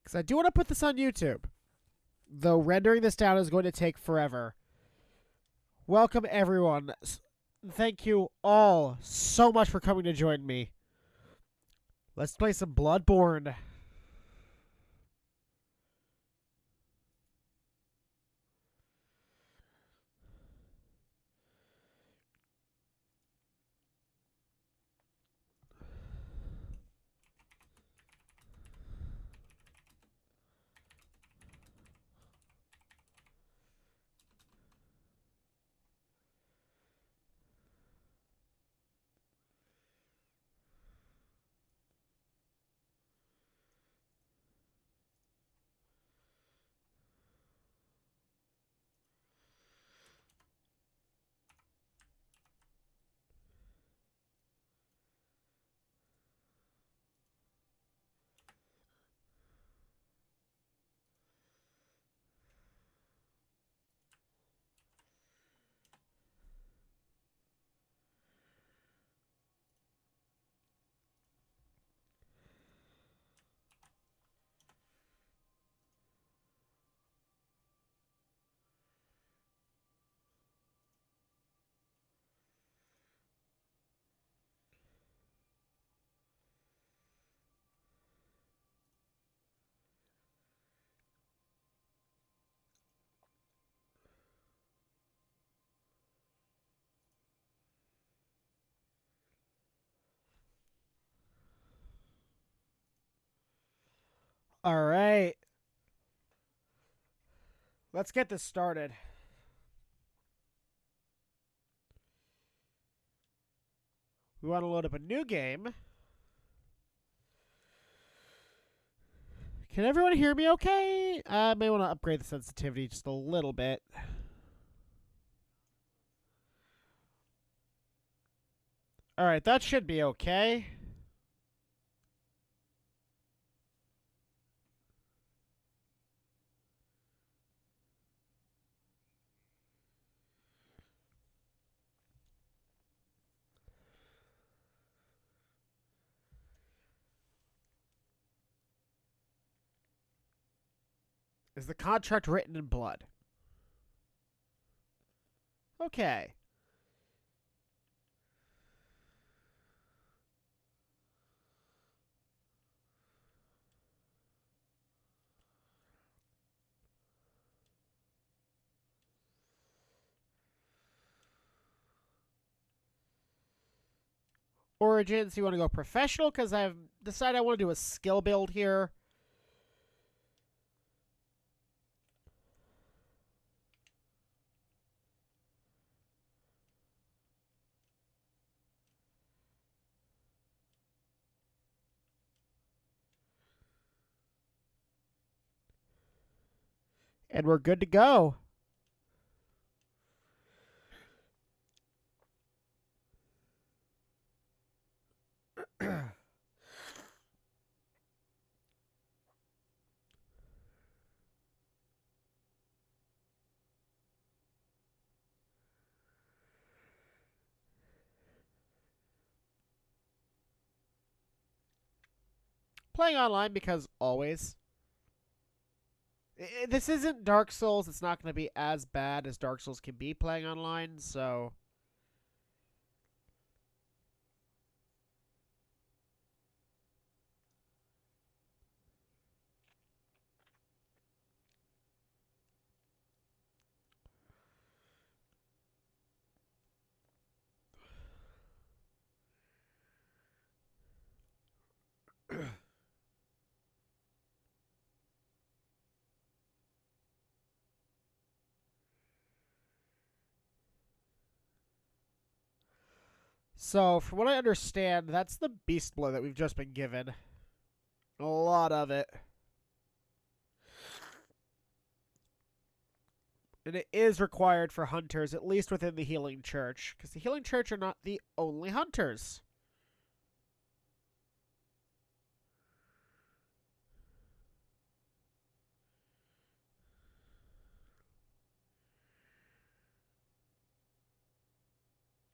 Because I do want to put this on YouTube. Though rendering this down is going to take forever. Welcome, everyone. Thank you all so much for coming to join me. Let's play some Bloodborne. All right. Let's get this started. We want to load up a new game. Can everyone hear me okay? I may want to upgrade the sensitivity just a little bit. Alright, that should be okay. Is the contract written in blood? Okay. Origins, you want to go professional? Because I've decided I want to do a skill build here. And we're good to go. Playing online because always. This isn't Dark Souls. It's not going to be as bad as Dark Souls can be playing online, so... So, from what I understand, that's the beast blood that we've just been given. A lot of it. And it is required for hunters, at least within the Healing Church. Because the Healing Church are not the only hunters.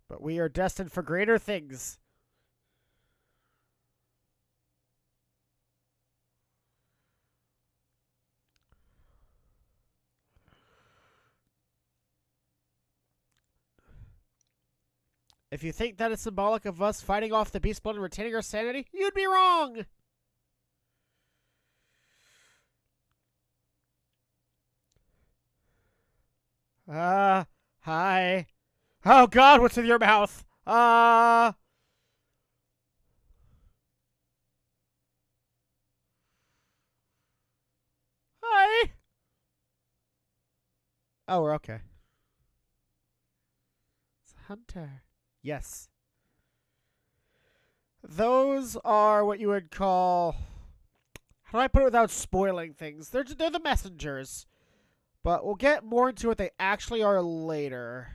But we are destined for greater things. If you think that is symbolic of us fighting off the beast blood and retaining our sanity, you'd be wrong! Hi. Oh god, what's in your mouth? Hi. Oh, we're okay. It's a hunter. Yes. Those are what you would call... How do I put it without spoiling things? They're the messengers. But we'll get more into what they actually are later.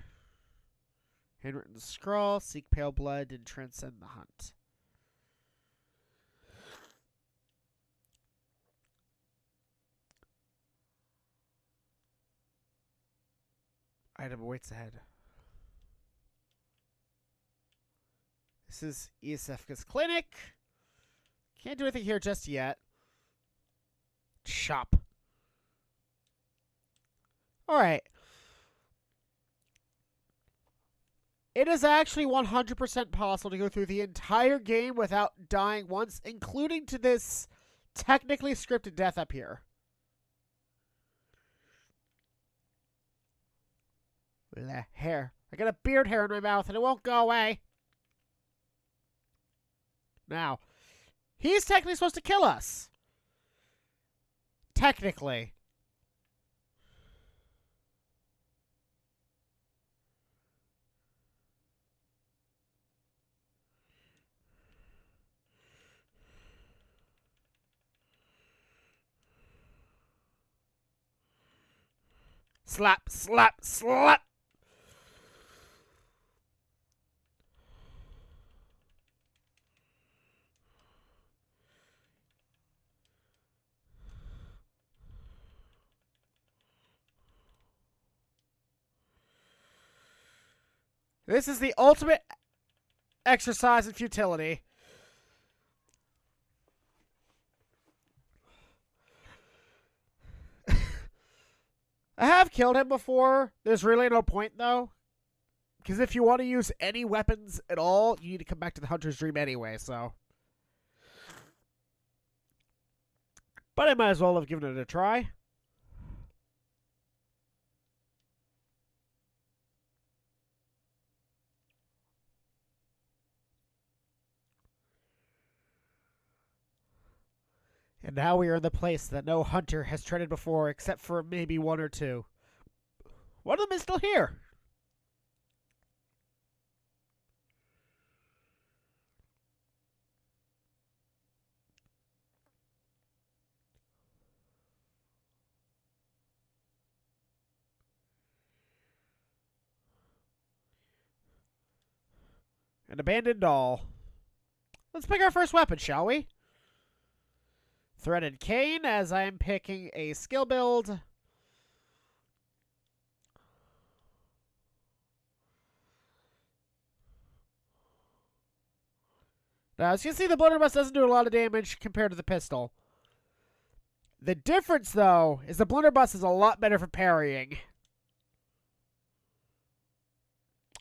Handwritten scrawl, seek pale blood, and transcend the hunt. Item awaits ahead. This is Iosefka's clinic. Can't do anything here just yet. Shop. Alright. It is actually 100% possible to go through the entire game without dying once, including to this technically scripted death up here. Hair. I got a beard hair in my mouth and it won't go away. Now, he's technically supposed to kill us. Technically. Slap, slap, slap. This is the ultimate exercise in futility. I have killed him before. There's really no point, though. Because if you want to use any weapons at all, you need to come back to the Hunter's Dream anyway, so. But I might as well have given it a try. And now we are in the place that no hunter has treaded before, except for maybe one or two. One of them is still here. An abandoned doll. Let's pick our first weapon, shall we? Threaded cane, as I am picking a skill build. Now, as you can see, the blunderbuss doesn't do a lot of damage compared to the pistol. The difference, though, is the blunderbuss is a lot better for parrying.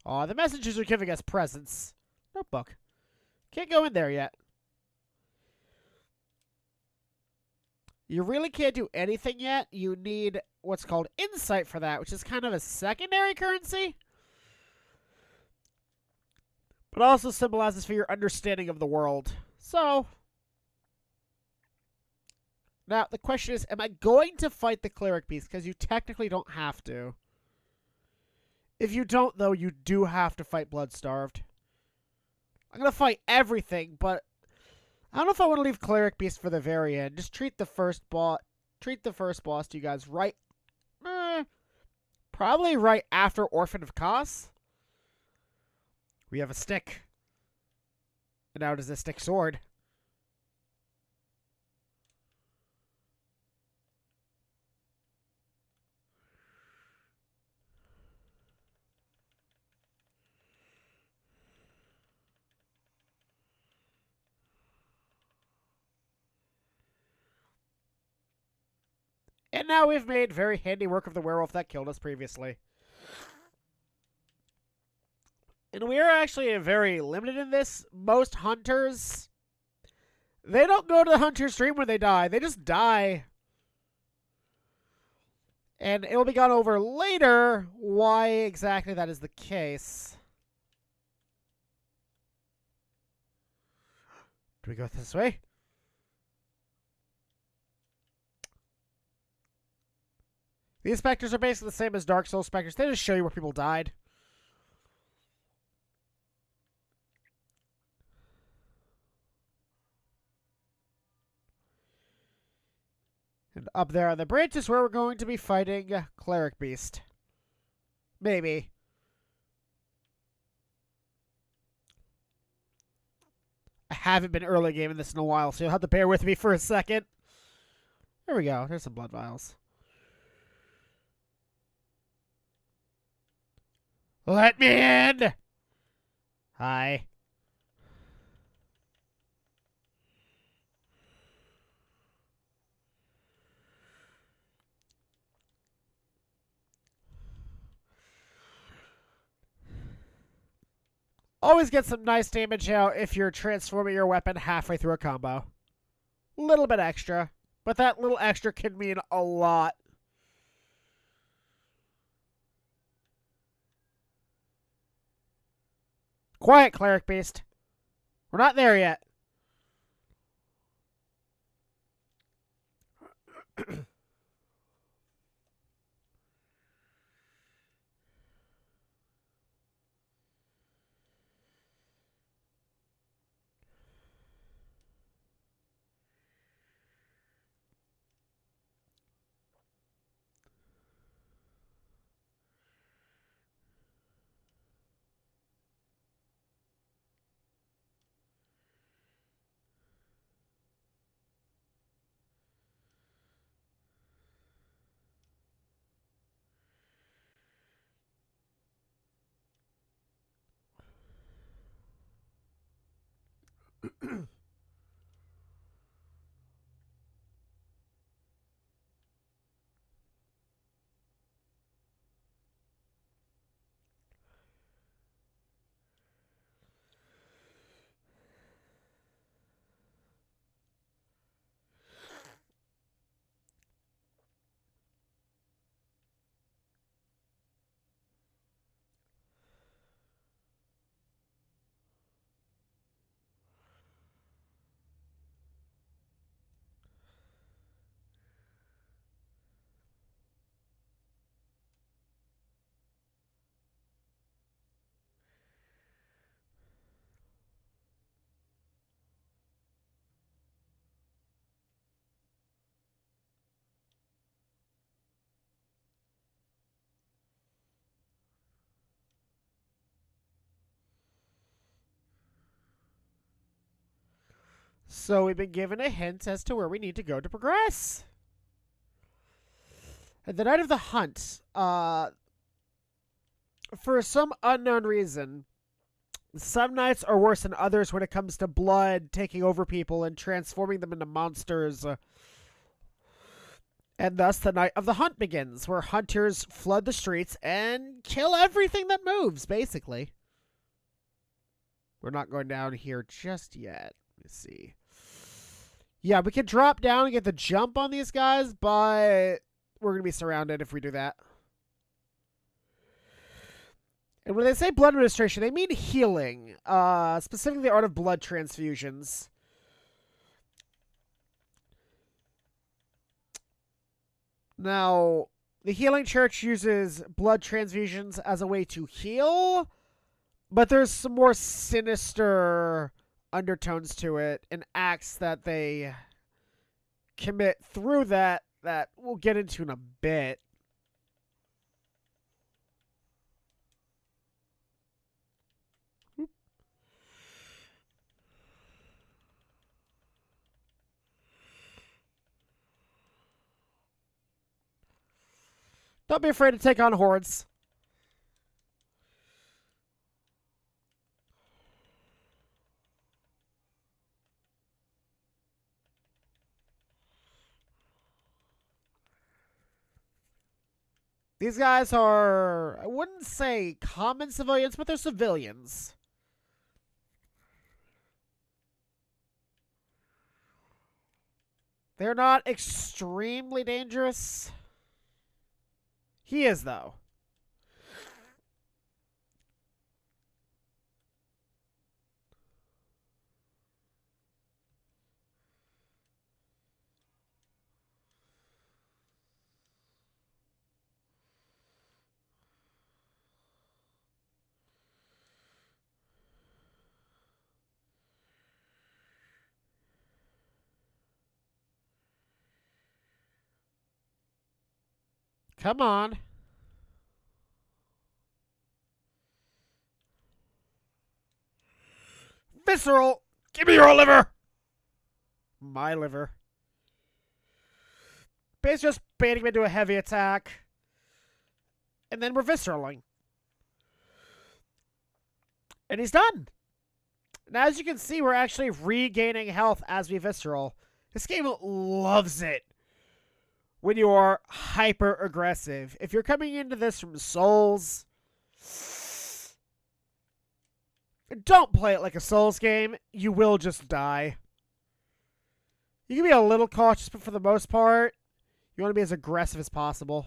Aw, the messengers are giving us presents. Notebook. Can't go in there yet. You really can't do anything yet. You need what's called insight for that, which is kind of a secondary currency. But also symbolizes for your understanding of the world. So, now the question is, am I going to fight the cleric beast? Because you technically don't have to. If you don't, though, you do have to fight Bloodstarved. I'm going to fight everything, but I don't know if I want to leave cleric beast for the very end. Just treat the first boss. Treat the first boss to you guys right. Probably right after Orphan of Kos. We have a stick. And now does a stick sword. And now we've made very handy work of the werewolf that killed us previously. And we are actually very limited in this. Most hunters, they don't go to the hunter's dream when they die. They just die. And it will be gone over later why exactly that is the case. Do we go this way? These specters are basically the same as Dark Souls specters. They just show you where people died. And up there on the bridge is where we're going to be fighting Cleric Beast. Maybe. I haven't been early gaming this in a while, so you'll have to bear with me for a second. There we go. There's some blood vials. Let me in! Hi. Always get some nice damage out if you're transforming your weapon halfway through a combo. Little bit extra, but that little extra can mean a lot. Quiet, Cleric Beast. We're not there yet. So we've been given a hint as to where we need to go to progress. The night of the hunt, for some unknown reason, some nights are worse than others when it comes to blood taking over people and transforming them into monsters. And thus the night of the hunt begins, where hunters flood the streets and kill everything that moves, basically. We're not going down here just yet. Let me see. Yeah, we can drop down and get the jump on these guys, but we're going to be surrounded if we do that. And when they say blood administration, they mean healing, specifically the art of blood transfusions. Now, the healing church uses blood transfusions as a way to heal, but there's some more sinister undertones to it and acts that they commit through that we'll get into in a bit. Don't be afraid to take on hordes. These guys are, I wouldn't say common civilians, but they're civilians. They're not extremely dangerous. He is, though. Come on. Visceral! Give me your liver! My liver. Base just baiting him into a heavy attack. And then we're visceraling. And he's done. And as you can see, we're actually regaining health as we visceral. This game loves it when you are hyper aggressive. If you're coming into this from Souls, don't play it like a Souls game. You will just die. You can be a little cautious, but for the most part, you want to be as aggressive as possible.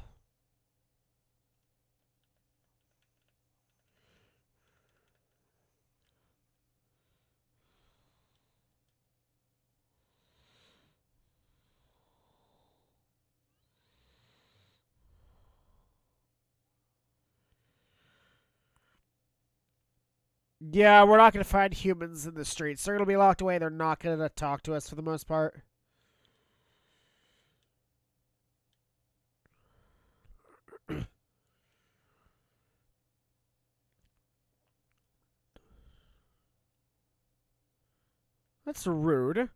Yeah, we're not going to find humans in the streets. They're going to be locked away. They're not going to talk to us for the most part. That's rude.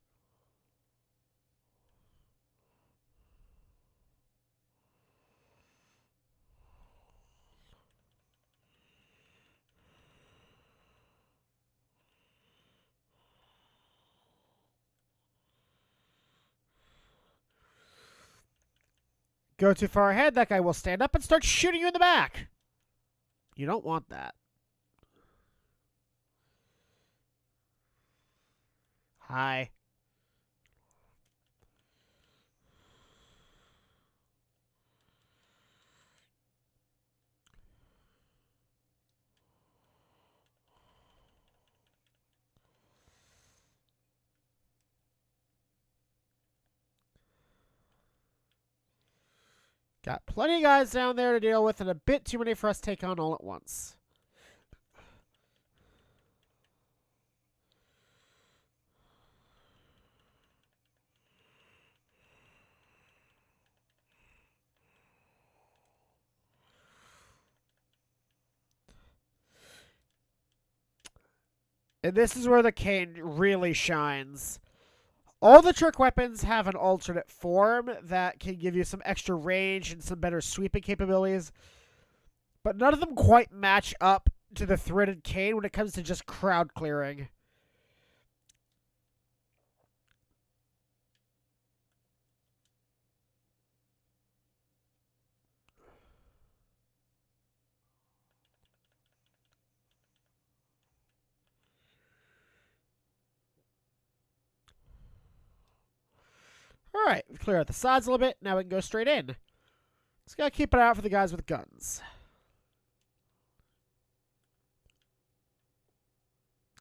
Go too far ahead, that guy will stand up and start shooting you in the back. You don't want that. Hi. Got plenty of guys down there to deal with and a bit too many for us to take on all at once. And this is where the cane really shines. All the trick weapons have an alternate form that can give you some extra range and some better sweeping capabilities, but none of them quite match up to the threaded cane when it comes to just crowd clearing. Alright, we've cleared out the sides a little bit. Now we can go straight in. Just gotta keep an eye out for the guys with guns.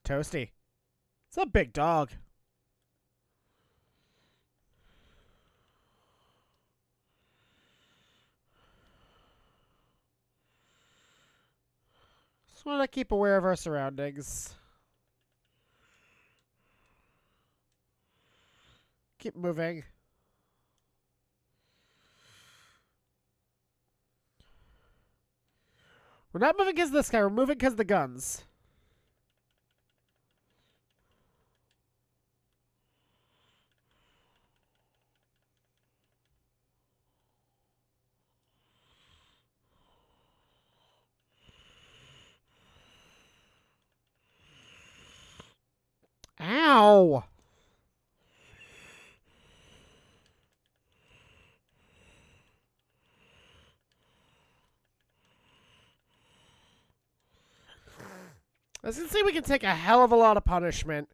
Toasty. It's a big dog. Just want to keep aware of our surroundings. Keep moving. We're not moving because of this guy. We're moving because of the guns. Ow! As you can see, we can take a hell of a lot of punishment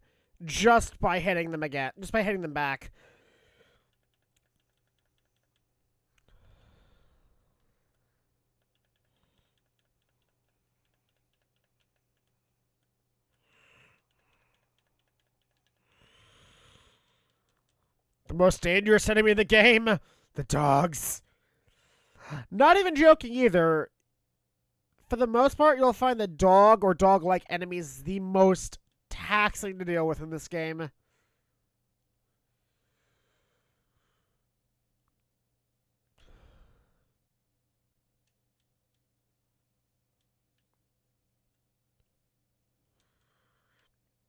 just by hitting them again. Just by hitting them back. The most dangerous enemy in the game? The dogs. Not even joking either. For the most part, you'll find the dog or dog-like enemies the most taxing to deal with in this game.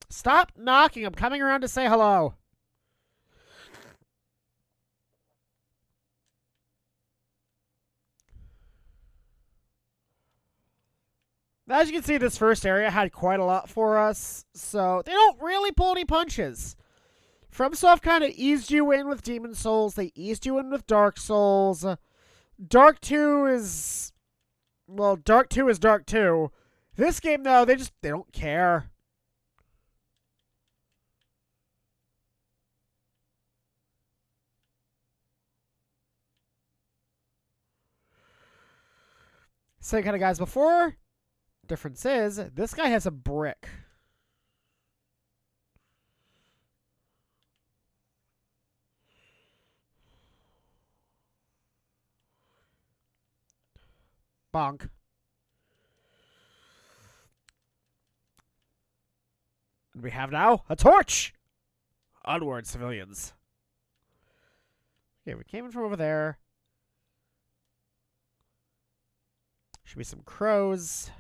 Stop knocking. I'm coming around to say hello. As you can see, this first area had quite a lot for us, so they don't really pull any punches. FromSoft kind of eased you in with Demon Souls. They eased you in with Dark Souls. Dark 2 is... Well, Dark 2 is Dark 2. This game, though, they don't care. Same kind of guys before. Difference is, this guy has a brick. Bonk. And we have now a torch! Onward, civilians. Okay, we came in from over there. Should be some crows.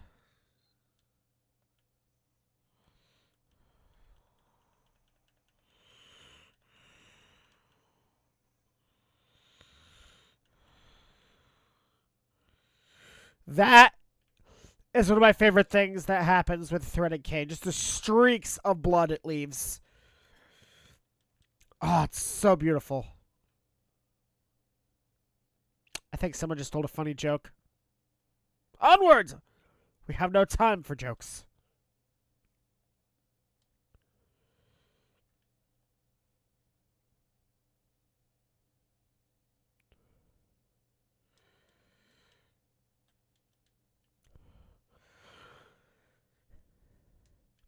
That is one of my favorite things that happens with Threaded Cane. Just the streaks of blood it leaves. Oh, it's so beautiful. I think someone just told a funny joke. Onwards! We have no time for jokes.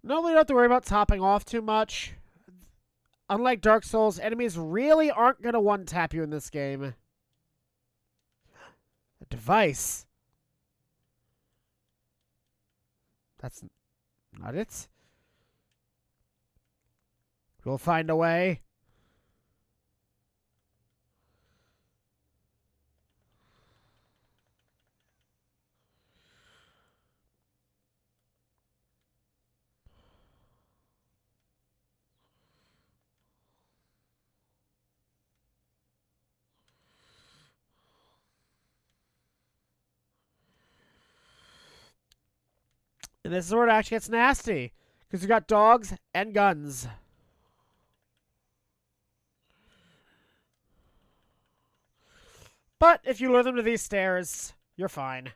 Normally, you don't have to worry about topping off too much. Unlike Dark Souls, enemies really aren't going to one-tap you in this game. A device. That's not it. We'll find a way. And this is where it actually gets nasty. Because you got dogs and guns. But if you lure them to these stairs, you're fine.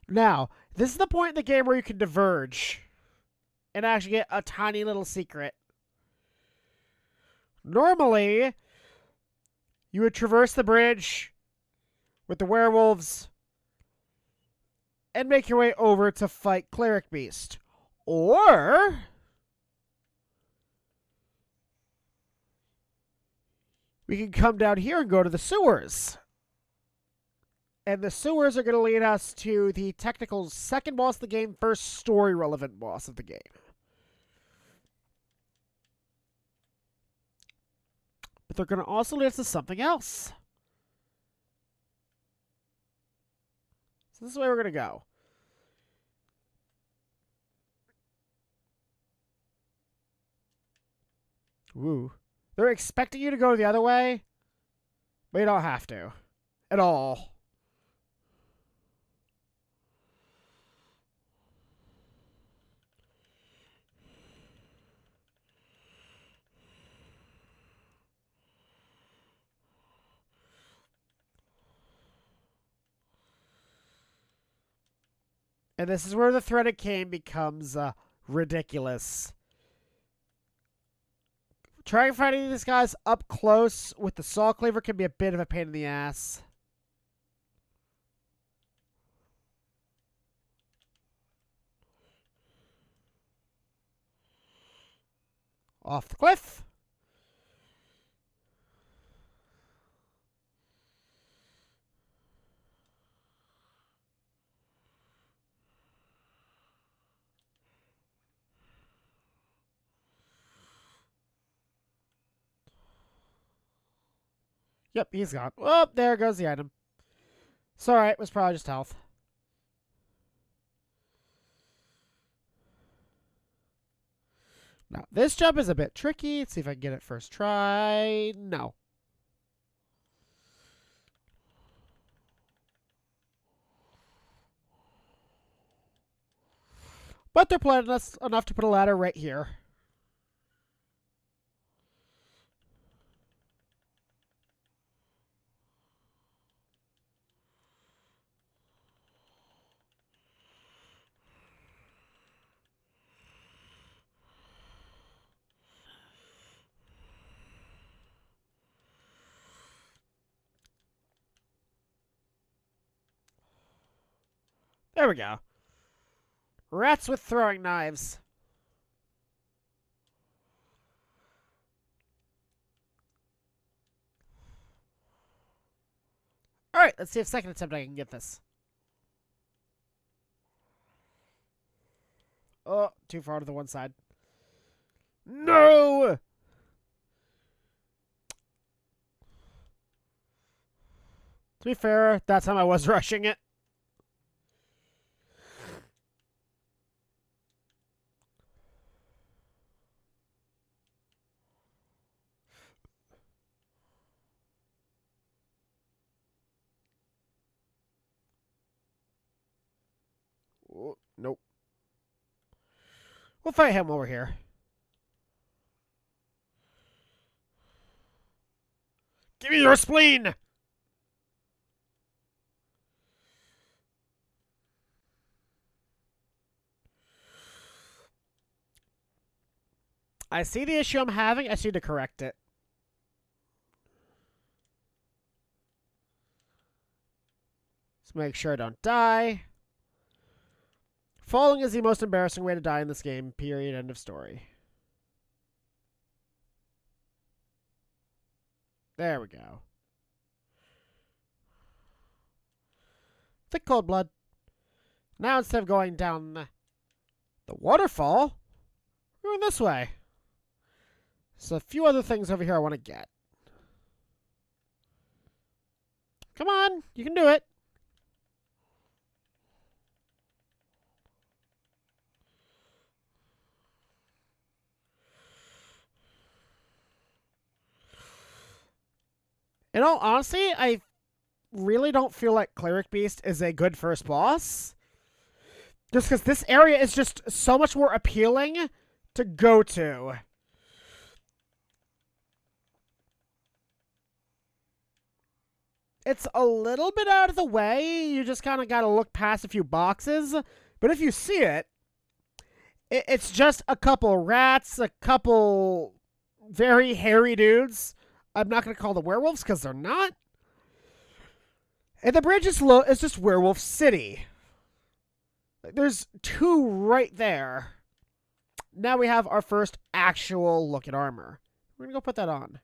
Now, this is the point in the game where you can diverge and actually get a tiny little secret. Normally, you would traverse the bridge with the werewolves and make your way over to fight Cleric Beast. Or we can come down here and go to the sewers. And the sewers are going to lead us to the technical second boss of the game, first story-relevant boss of the game. But they're going to also lead us to something else. So this is the way we're going to go. Woo. They're expecting you to go the other way, but you don't have to. At all. And this is where the threaded cane becomes ridiculous. Trying fighting these guys up close with the saw cleaver can be a bit of a pain in the ass. Off the cliff. Yep, he's gone. Oh, there goes the item. It's alright, it was probably just health. Now, this jump is a bit tricky. Let's see if I can get it first try. No. But they're planning us enough to put a ladder right here. There we go. Rats with throwing knives. Alright, let's see if second attempt I can get this. Oh, too far to the one side. No! To be fair, that time I was rushing it. Oh, nope. We'll fight him over here. Give me your spleen! I see the issue I'm having. I just need to correct it. Let's make sure I don't die. Falling is the most embarrassing way to die in this game. Period. End of story. There we go. Thick cold blood. Now instead of going down the waterfall, we're going this way. So a few other things over here I want to get. Come on, you can do it. In all honesty, I really don't feel like Cleric Beast is a good first boss. Just because this area is just so much more appealing to go to. It's a little bit out of the way. You just kind of got to look past a few boxes. But if you see it, it's just a couple rats, a couple very hairy dudes. I'm not going to call them werewolves because they're not. And the bridge is low. It's just Werewolf City. There's two right there. Now we have our first actual look at armor. We're going to go put that on.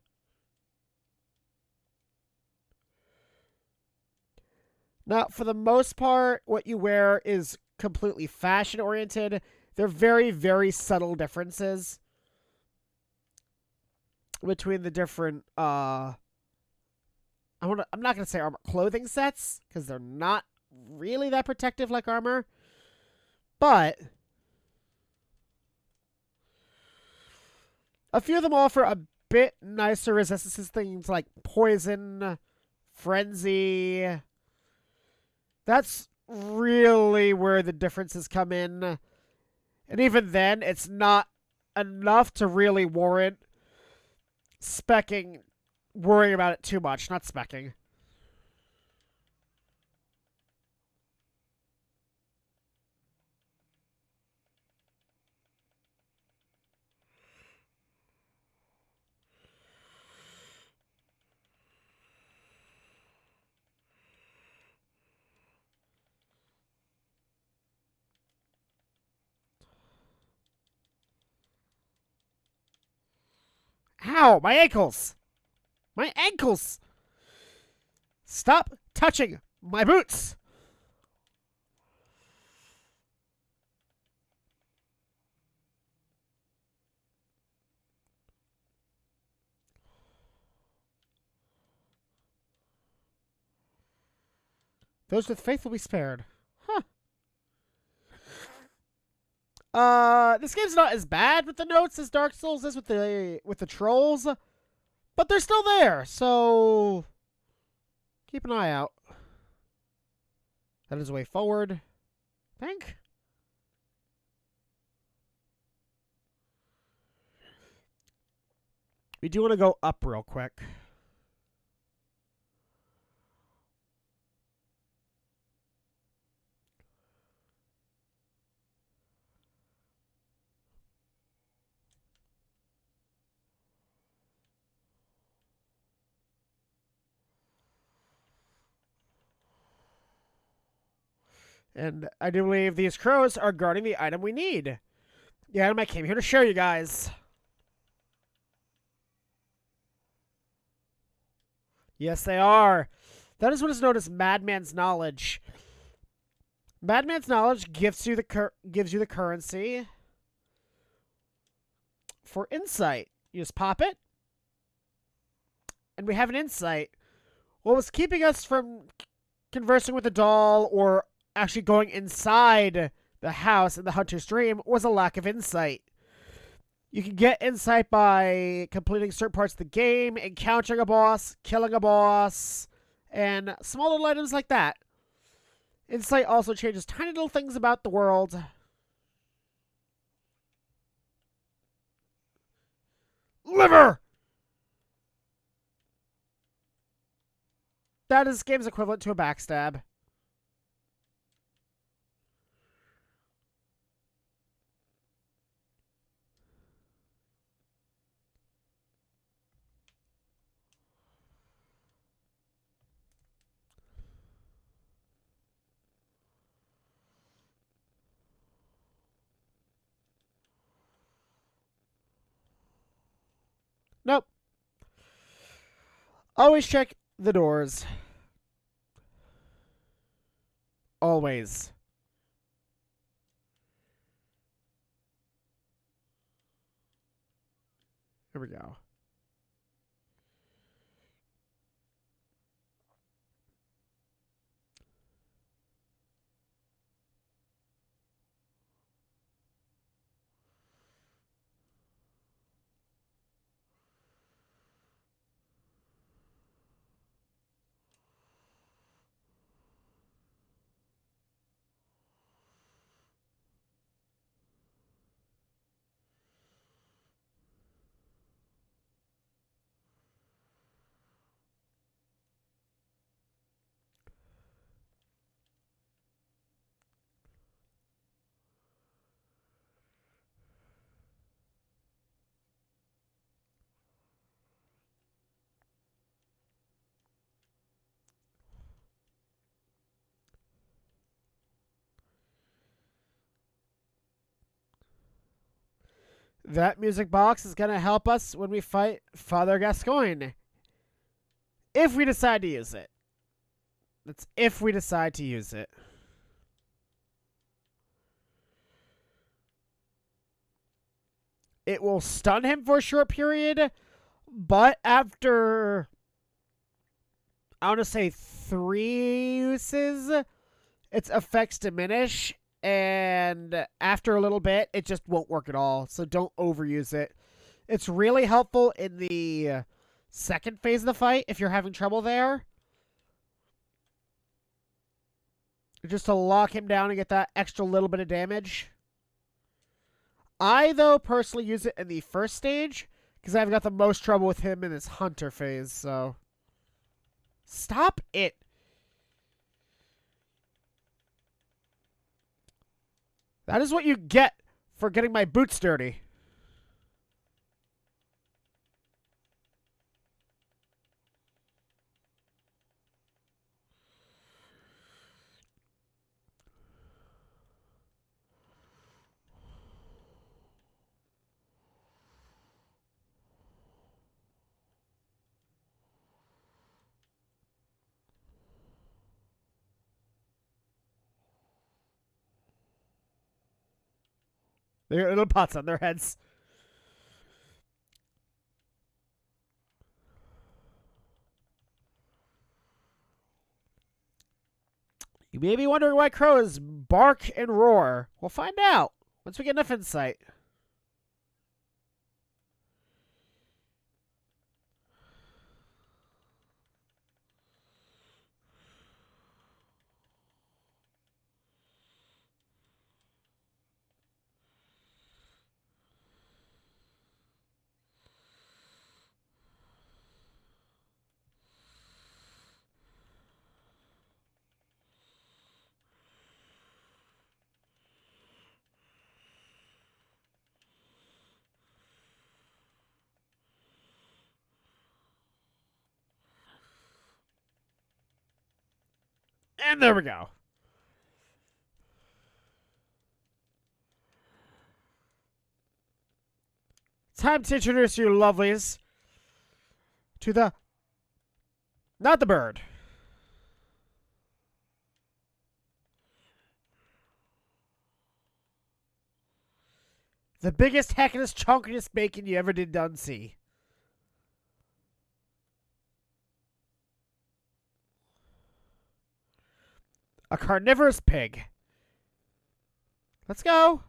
Now, for the most part, what you wear is completely fashion-oriented. They're very, very subtle differences between the different, I'm not going to say armor clothing sets, because they're not really that protective like armor. But a few of them offer a bit nicer resistances, things like poison, frenzy. That's really where the differences come in. And even then, it's not enough to really warrant worrying about it too much. Not specking. Ow! My ankles! My ankles! Stop touching my boots! Those with faith will be spared. Huh. This game's not as bad with the notes as Dark Souls is with the trolls, but they're still there, so keep an eye out. That is the way forward. I think. We do want to go up real quick. And I do believe these crows are guarding the item we need. The item I came here to show you guys. Yes, they are. That is what is known as Madman's Knowledge. Madman's Knowledge gives you the currency for insight. You just pop it, and we have an insight. What was keeping us from conversing with the doll or actually going inside the house in the Hunter's Dream was a lack of insight. You can get insight by completing certain parts of the game, encountering a boss, killing a boss, and small little items like that. Insight also changes tiny little things about the world. Liver! That is this game's equivalent to a backstab. Nope. Always check the doors. Always. Here we go. That music box is going to help us when we fight Father Gascoigne. If we decide to use it. That's if we decide to use it. It will stun him for a short period, but after, I want to say 3 uses, its effects diminish, and after a little bit, it just won't work at all, so don't overuse it. It's really helpful in the second phase of the fight if you're having trouble there. Just to lock him down and get that extra little bit of damage. I, though, personally use it in the first stage because I've got the most trouble with him in this hunter phase, so. Stop it! That is what you get for getting my boots dirty. They got little pots on their heads. You may be wondering why crows bark and roar. We'll find out once we get enough insight. And there we go. Time to introduce you lovelies to the... Not the bird. The biggest, heckiest, chunkiest bacon you ever did done see. A carnivorous pig. Let's go.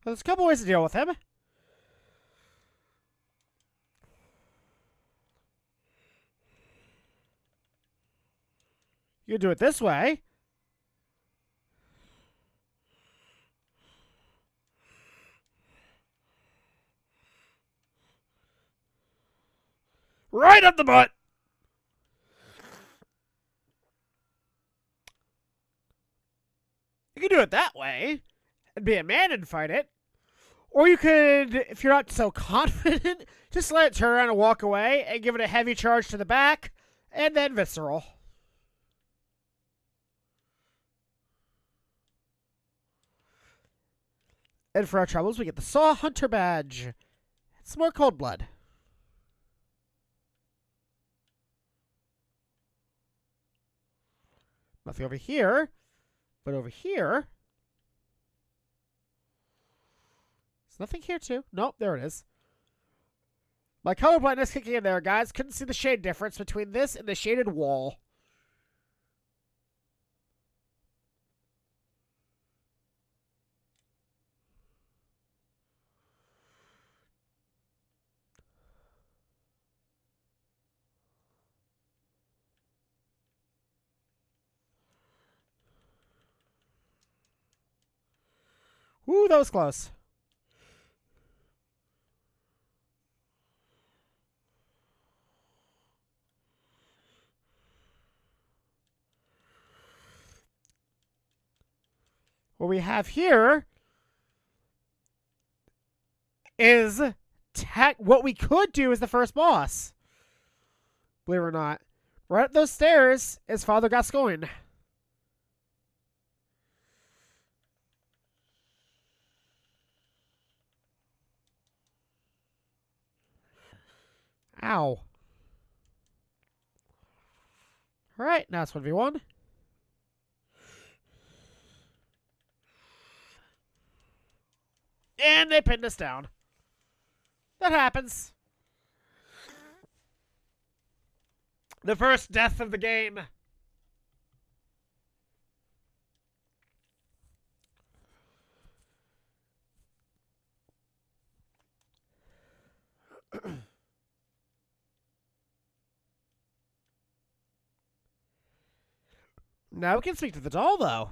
There's a couple ways to deal with him. You can do it this way. Right up the butt. You can do it that way and be a man and fight it. Or you could, if you're not so confident, just let it turn around and walk away and give it a heavy charge to the back and then visceral. And for our troubles, we get the Saw Hunter badge. It's more cold blood. Nothing over here. But over here... There's nothing here, too. Nope, there it is. My color blindness kicking in there, guys. Couldn't see the shade difference between this and the shaded wall. Ooh, that was close. What we have here is what we could do is the first boss. Believe it or not. Right up those stairs is Father Gascoigne. Ow. Alright, now it's 1v1. And they pinned us down. That happens. The first death of the game. Now we can speak to the doll, though.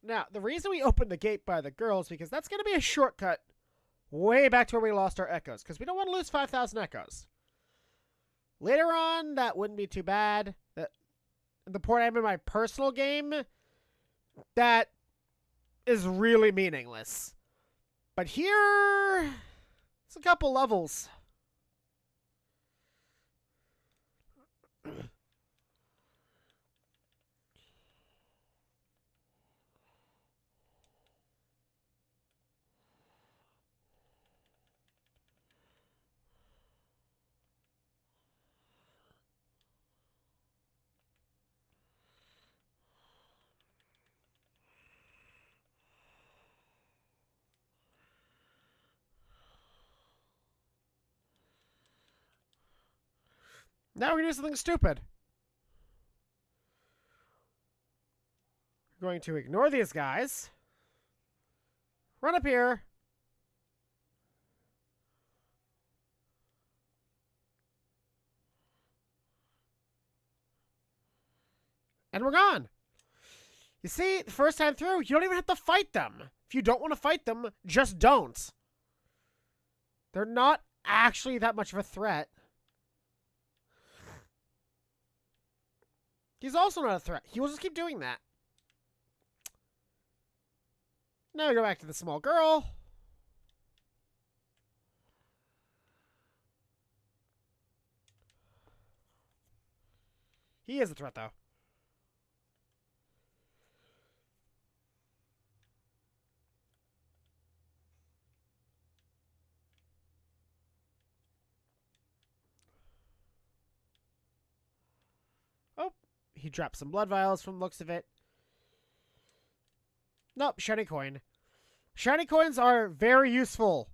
Now, the reason we opened the gate by the girls because that's going to be a shortcut way back to where we lost our echoes, because we don't want to lose 5,000 echoes. Later on, that wouldn't be too bad. The point I'm in my personal game, that is really meaningless. But here, it's a couple levels. Now we're going to do something stupid. We're going to ignore these guys. Run up here. And we're gone. You see, the first time through, you don't even have to fight them. If you don't want to fight them, just don't. They're not actually that much of a threat. He's also not a threat. He will just keep doing that. Now we go back to the small girl. He is a threat, though. Oh, he dropped some blood vials from the looks of it. Nope, shiny coin. Shiny coins are very useful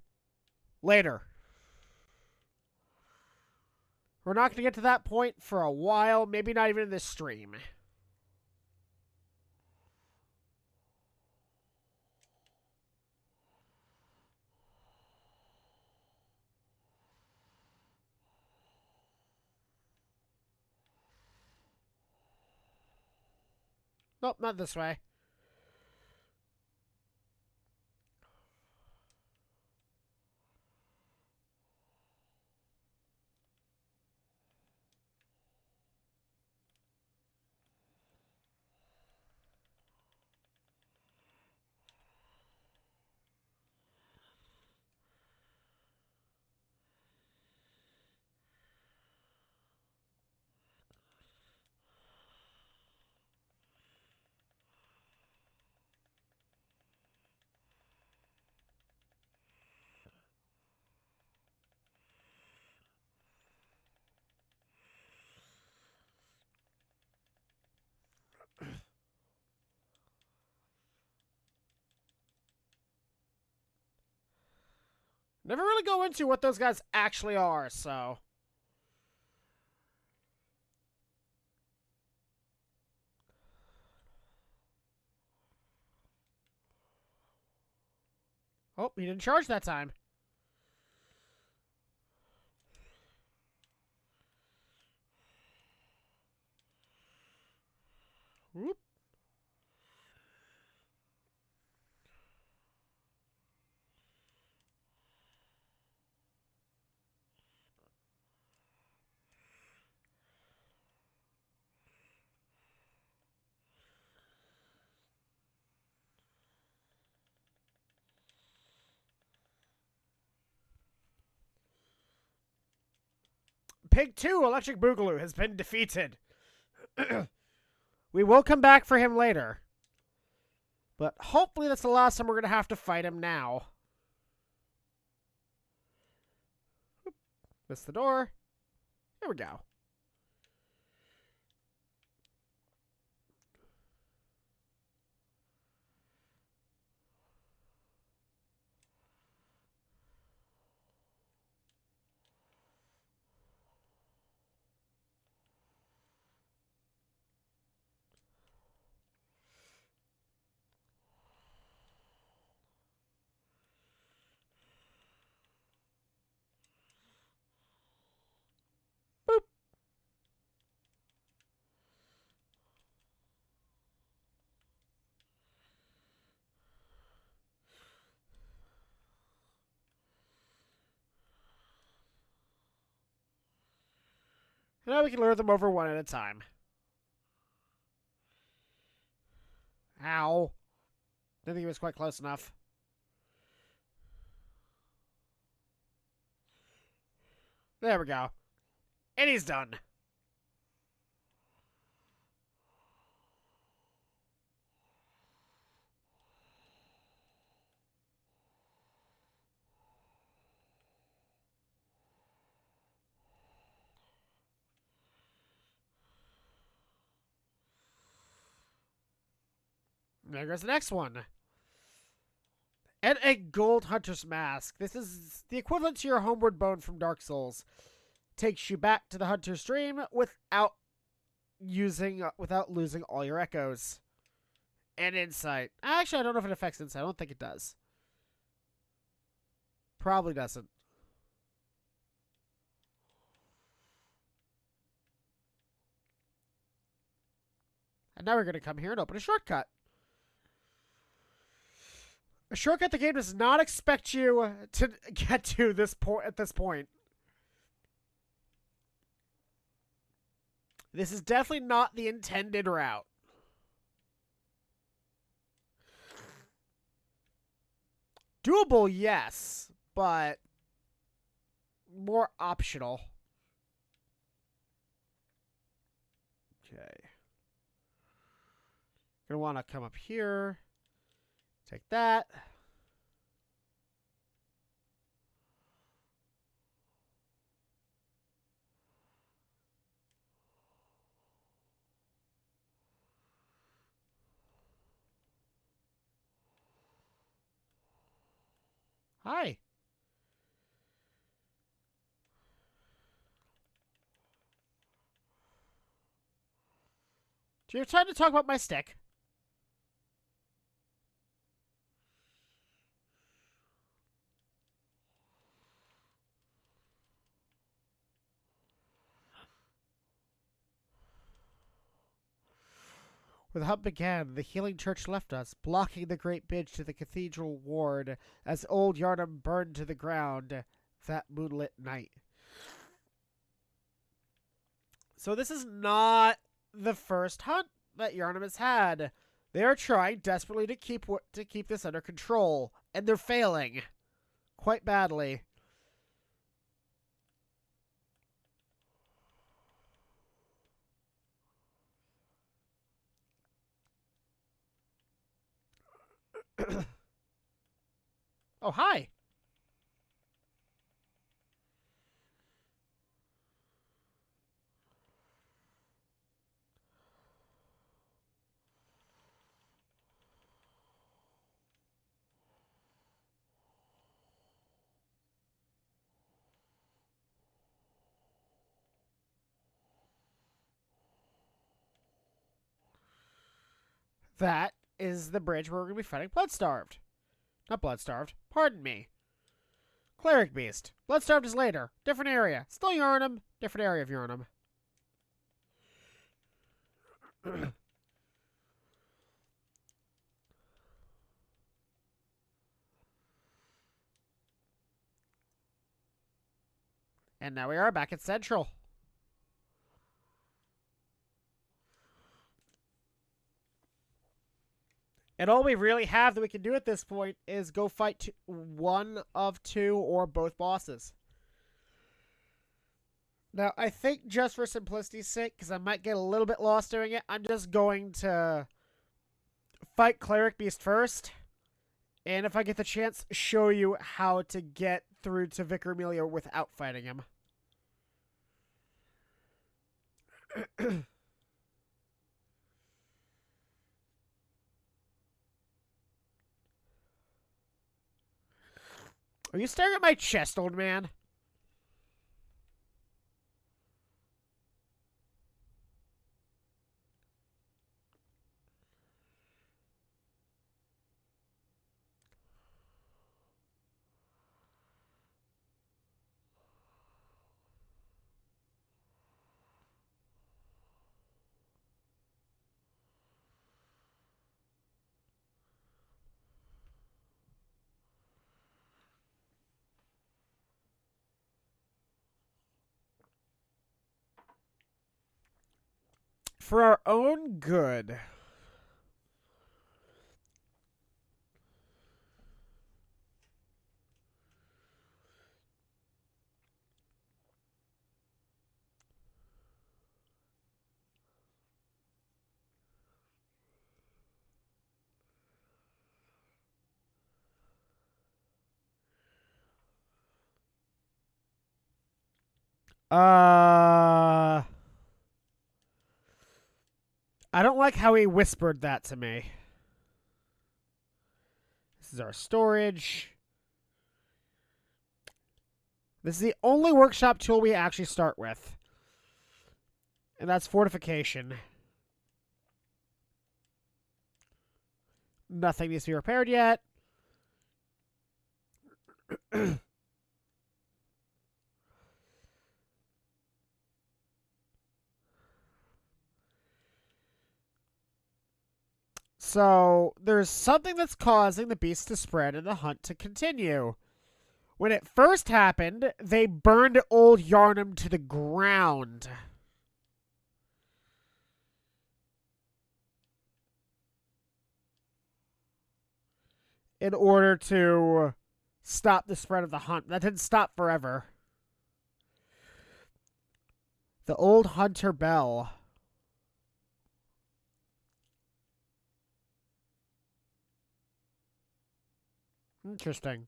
later. We're not going to get to that point for a while, maybe not even in this stream. Nope, not this way. Never really go into what those guys actually are, so... Oh, he didn't charge that time. Whoop. Pig 2, Electric Boogaloo, has been defeated. We will come back for him later. But hopefully that's the last time we're going to have to fight him now. Oop, missed the door. There we go. Boop. Now we can lure them over one at a time. Ow. Didn't think he was quite close enough. There we go. And he's done. There goes the next one. And a gold hunter's mask. This is the equivalent to your homeward bone from Dark Souls. Takes you back to the hunter's dream without losing all your echoes. And insight. Actually, I don't know if it affects insight. I don't think it does. Probably doesn't. And now we're going to come here and open a shortcut. A shortcut the game does not expect you to get to this point at this point. This is definitely not the intended route. Doable, yes, but more optional. Okay. Gonna want to come up here. Take that. Hi. Do you have time to talk about my stick? Where the hunt began, the healing church left us, blocking the great bridge to the cathedral ward as old Yarnum burned to the ground that moonlit night. So this is not the first hunt that Yarnum has had. They are trying desperately to keep this under control, and they're failing quite badly. Oh, hi. That is the bridge where we're going to be fighting Bloodstarved. Not Bloodstarved. Pardon me. Cleric Beast. Bloodstarved is later. Different area. Still Yarnum. Different area of Yarnum. And now we are back at Central. And all we really have that we can do at this point is go fight one of two or both bosses. Now, I think just for simplicity's sake, because I might get a little bit lost doing it, I'm just going to fight Cleric Beast first. And if I get the chance, show you how to get through to Vicar Amelia without fighting him. Are you staring at my chest, old man? For our own good. I don't like how he whispered that to me. This is our storage. This is the only workshop tool we actually start with. And that's fortification. Nothing needs to be repaired yet. So, there's something that's causing the beast to spread and the hunt to continue. When it first happened, they burned old Yarnum to the ground. In order to stop the spread of the hunt. That didn't stop forever. The old hunter bell. Interesting.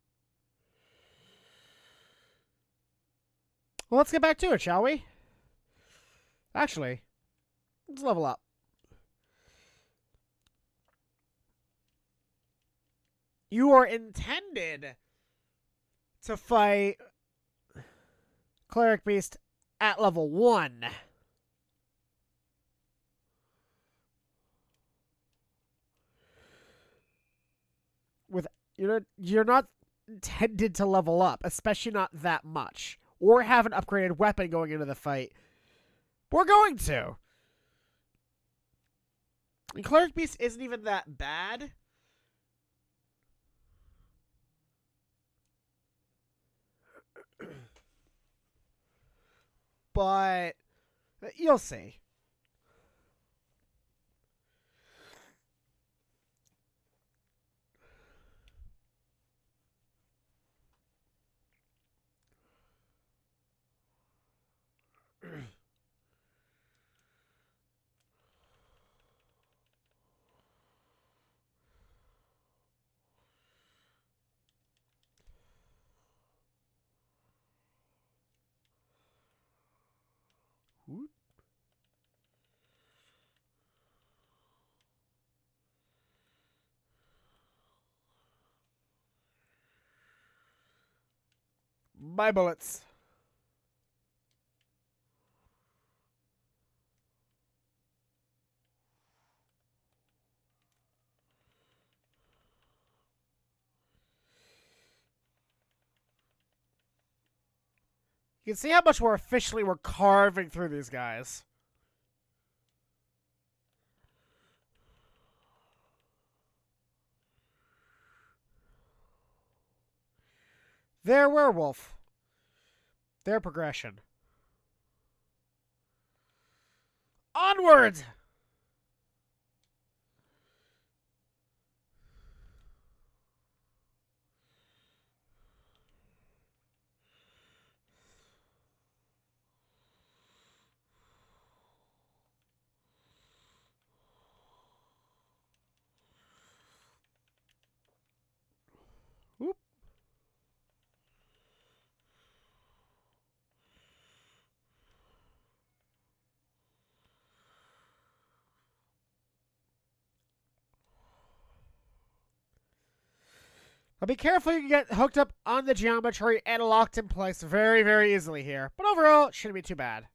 Well, let's get back to it, shall we? Actually, let's level up. You are intended to fight Cleric Beast at level 1. With you're not intended to level up, especially not that much, or have an upgraded weapon going into the fight. We're going to. And Cleric Beast isn't even that bad. But you'll see. My bullets. You can see how much more efficiently we're carving through these guys. Their werewolf. Their progression. Onward! Whoop. But be careful, you can get hooked up on the geometry and locked in place very, very easily here. But overall, it shouldn't be too bad.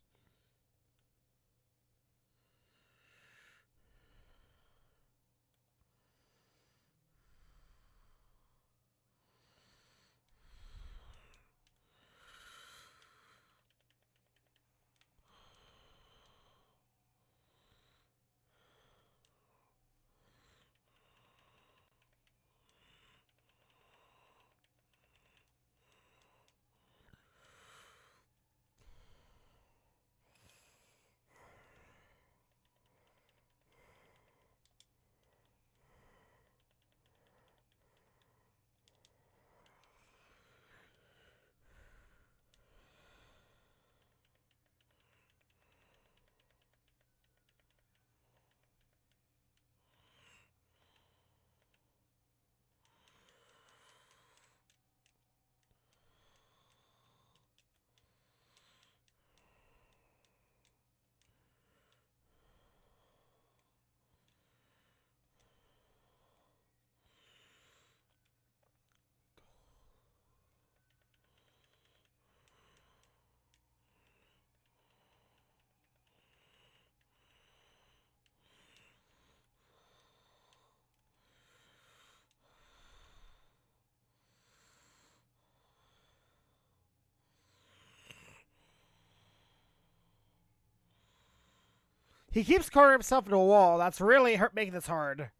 He keeps cornering himself into a wall. That's really making this hard.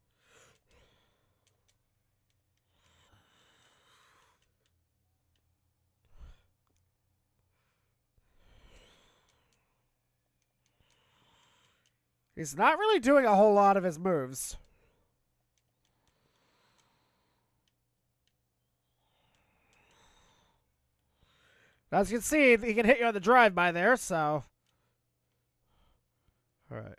He's not really doing a whole lot of his moves. As you can see, he can hit you on the drive-by there, so... Alright.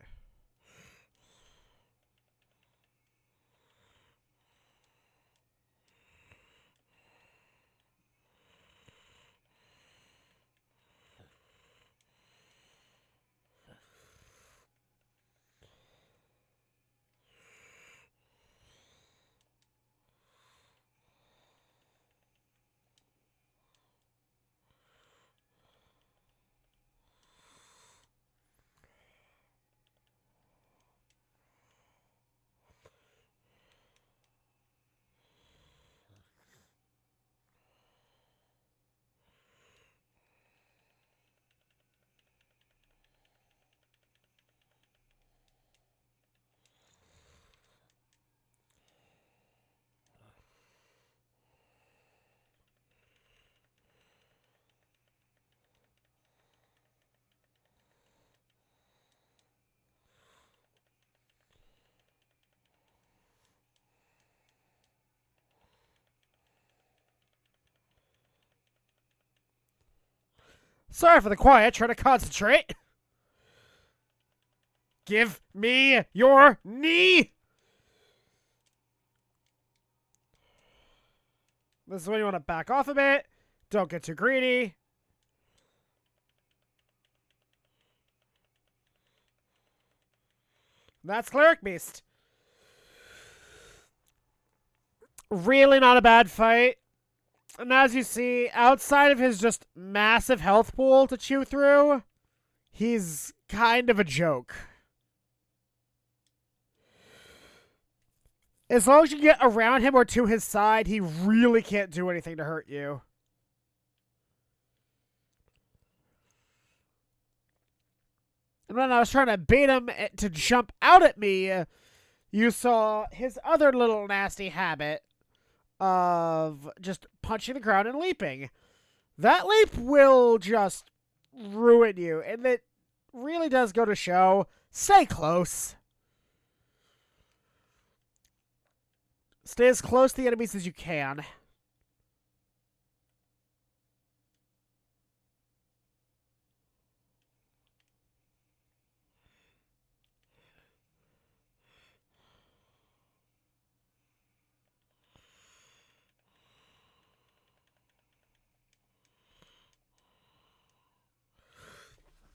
Sorry for the quiet, trying to concentrate. Give me your knee! This is when you want to back off a bit. Don't get too greedy. That's Cleric Beast. Really not a bad fight. And as you see, outside of his just massive health pool to chew through, he's kind of a joke. As long as you get around him or to his side, he really can't do anything to hurt you. And when I was trying to bait him to jump out at me, you saw his other little nasty habit of just punching the ground and leaping. That leap will just ruin you. And it really does go to show, stay close. Stay as close to the enemies as you can.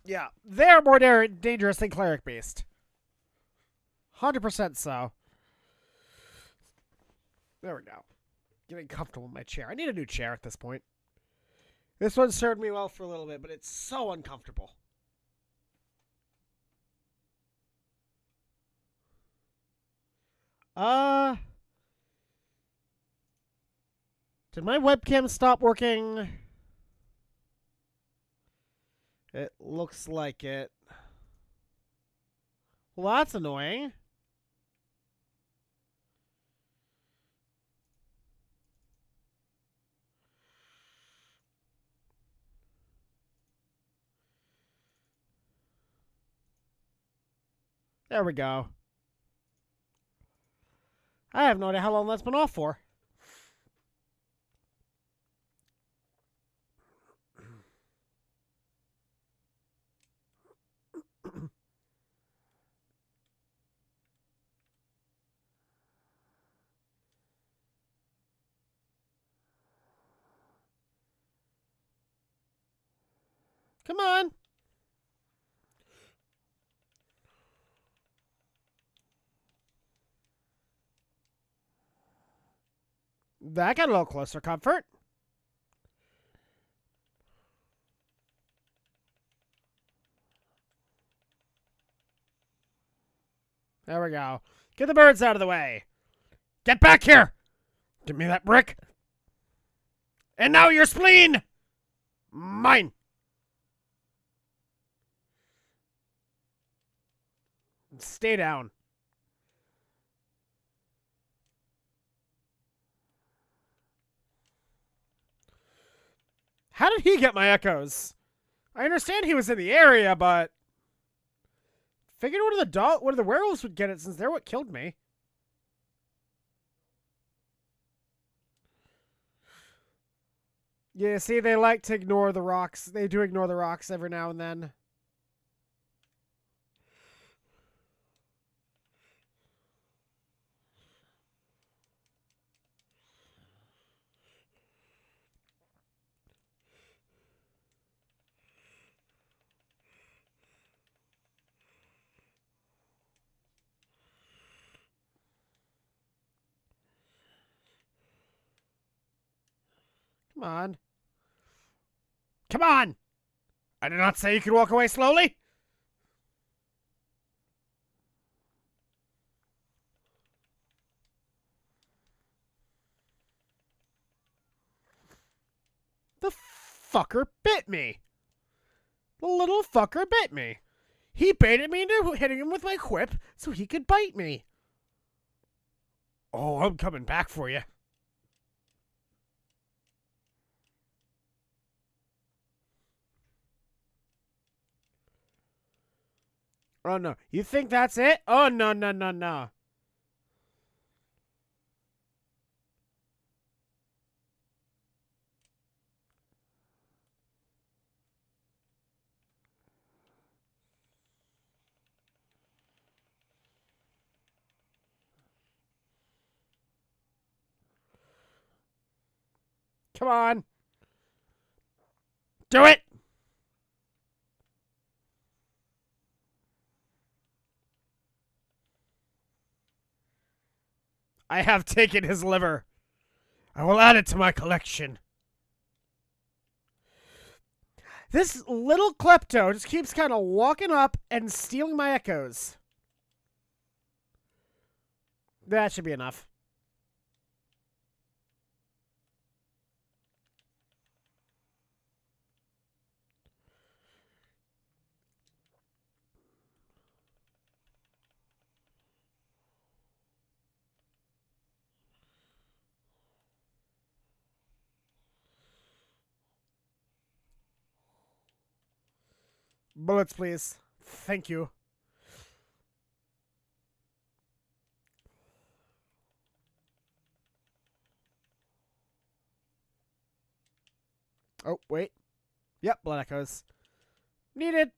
Yeah, they're more dangerous than Cleric Beast. 100% so. There we go. Getting comfortable in my chair. I need a new chair at this point. This one served me well for a little bit, but it's so uncomfortable. Did my webcam stop working? It looks like it. Well, that's annoying. There we go. I have no idea how long that's been off for. Come on. That got a little closer, comfort. There we go. Get the birds out of the way. Get back here. Give me that brick. And now your spleen. Mine. Stay down. How did he get my echoes? I understand he was in the area, but figured one of the werewolves would get it since they're what killed me. Yeah, see, they like to ignore the rocks. They do ignore the rocks every now and then. Come on. Come on! I did not say you could walk away slowly. The fucker bit me. The little fucker bit me. He baited me into hitting him with my whip so he could bite me. Oh, I'm coming back for you. Oh, no. You think that's it? Oh, no, no, no, no. Come on. Do it! I have taken his liver. I will add it to my collection. This little klepto just keeps kind of walking up and stealing my echoes. That should be enough. Bullets, please. Thank you. Oh, wait. Yep, blood echoes. Needed.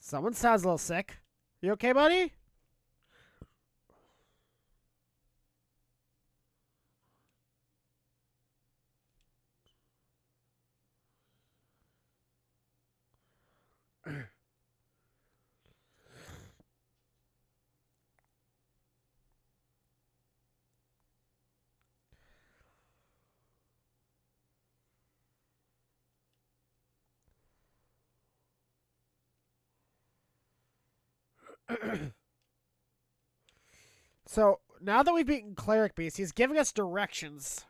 Someone sounds a little sick. You okay, buddy? So, now that we've beaten Cleric Beast, he's giving us directions.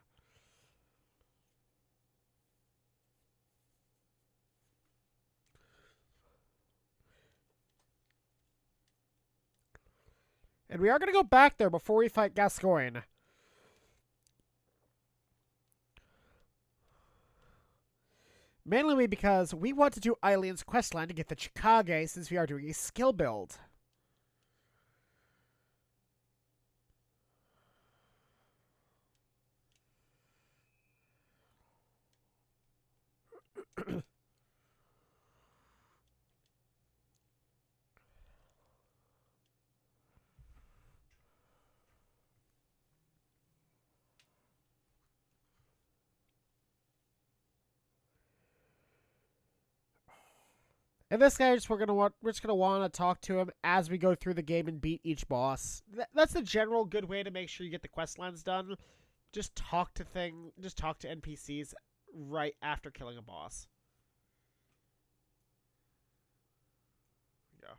And we are going to go back there before we fight Gascoigne. Mainly because we want to do Eileen's questline to get the Chikage since we are doing a skill build. And this guy, we're just gonna want to talk to him as we go through the game and beat each boss. That's the general good way to make sure you get the quest lines done. Just talk to NPCs right after killing a boss. Yeah.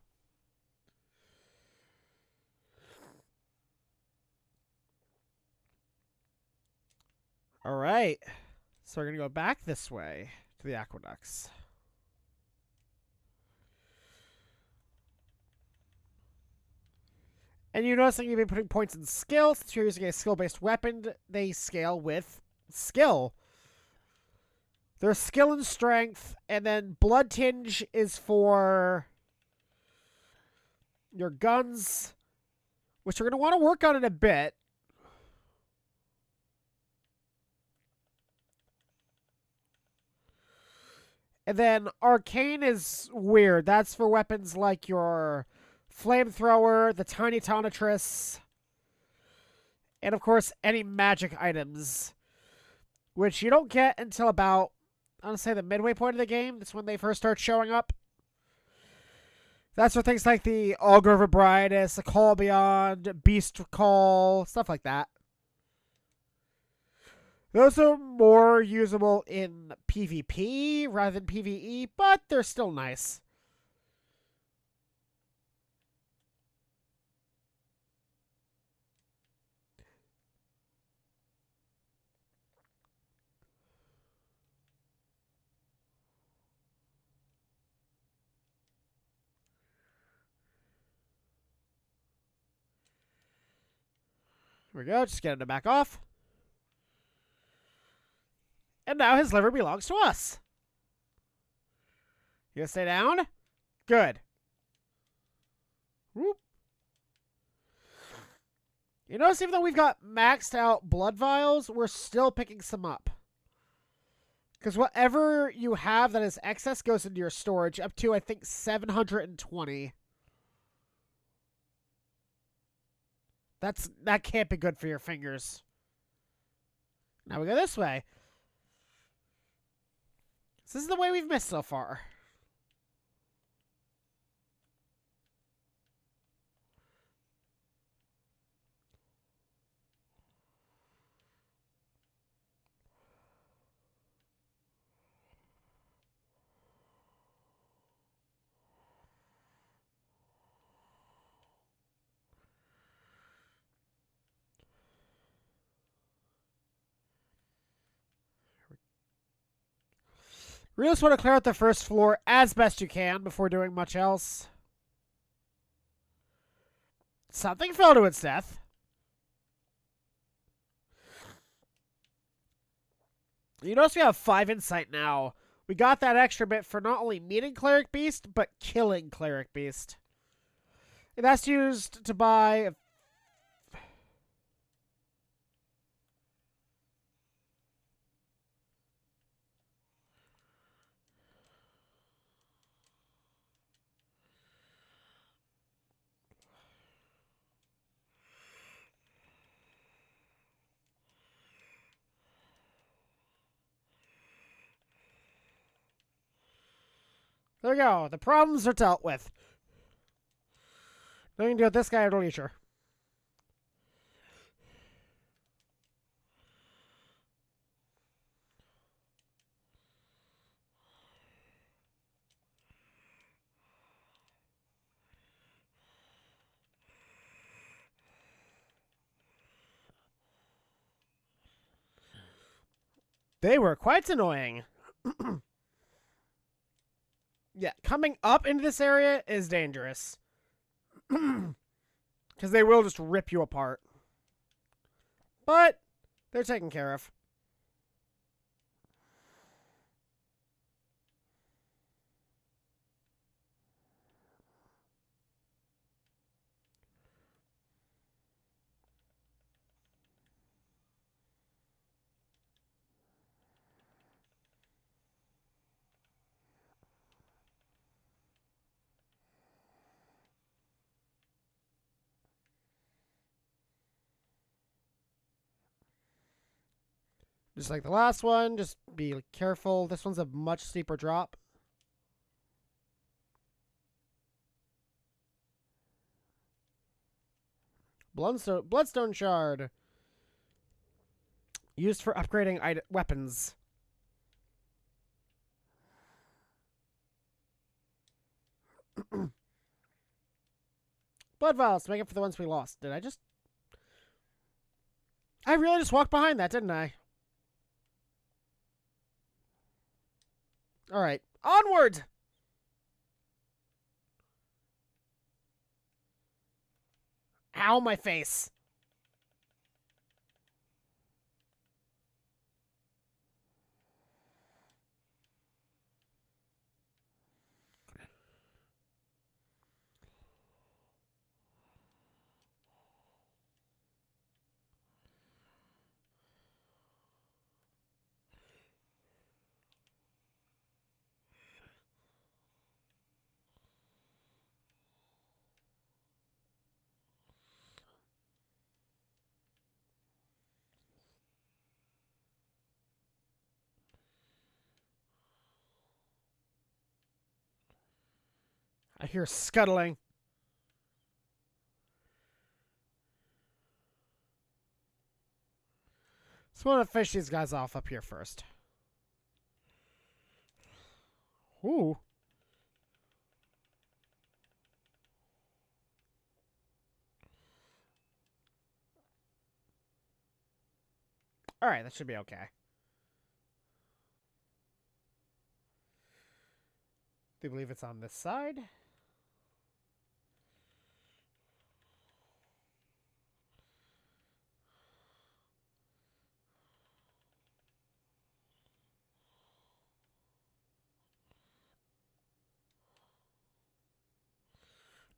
All right. So we're gonna go back this way to the aqueducts. And you notice that you've been putting points in skill. Since you're using a skill-based weapon, they scale with skill. There's skill and strength, and then Blood Tinge is for your guns, which you're going to want to work on in a bit. And then Arcane is weird. That's for weapons like your Flamethrower, the Tiny Tonitrus, and of course any magic items, which you don't get until about, I want to say, the midway point of the game. That's when they first start showing up. That's for things like the Augur of Ebriatus, the Call Beyond, Beast Call, stuff like that. Those are more usable in PvP rather than PvE, but they're still nice. Here we go, just get him to back off. And now his liver belongs to us. You gonna stay down? Good. Whoop. You notice even though we've got maxed out blood vials, we're still picking some up. Because whatever you have that is excess goes into your storage up to, I think, 720. That can't be good for your fingers. Now we go this way. This is the way we've missed so far. Really just want to clear out the first floor as best you can before doing much else. Something fell to its death. You notice we have 5 insight now. We got that extra bit for not only meeting Cleric Beast, but killing Cleric Beast. And that's used to buy... There we go. The problems are dealt with. Nothing to do with this guy at all, sure. They were quite annoying. Yeah, coming up into this area is dangerous. Because they will just rip you apart. But they're taken care of. Just like the last one, just be careful. This one's a much steeper drop. Bloodstone Shard. Used for upgrading weapons. Blood vials to make up for the ones we lost. Did I just... I really just walked behind that, didn't I? Alright. Onward! Ow, my face. I hear scuttling. So I want to fish these guys off up here first. Ooh. Alright, that should be okay. Do you believe it's on this side?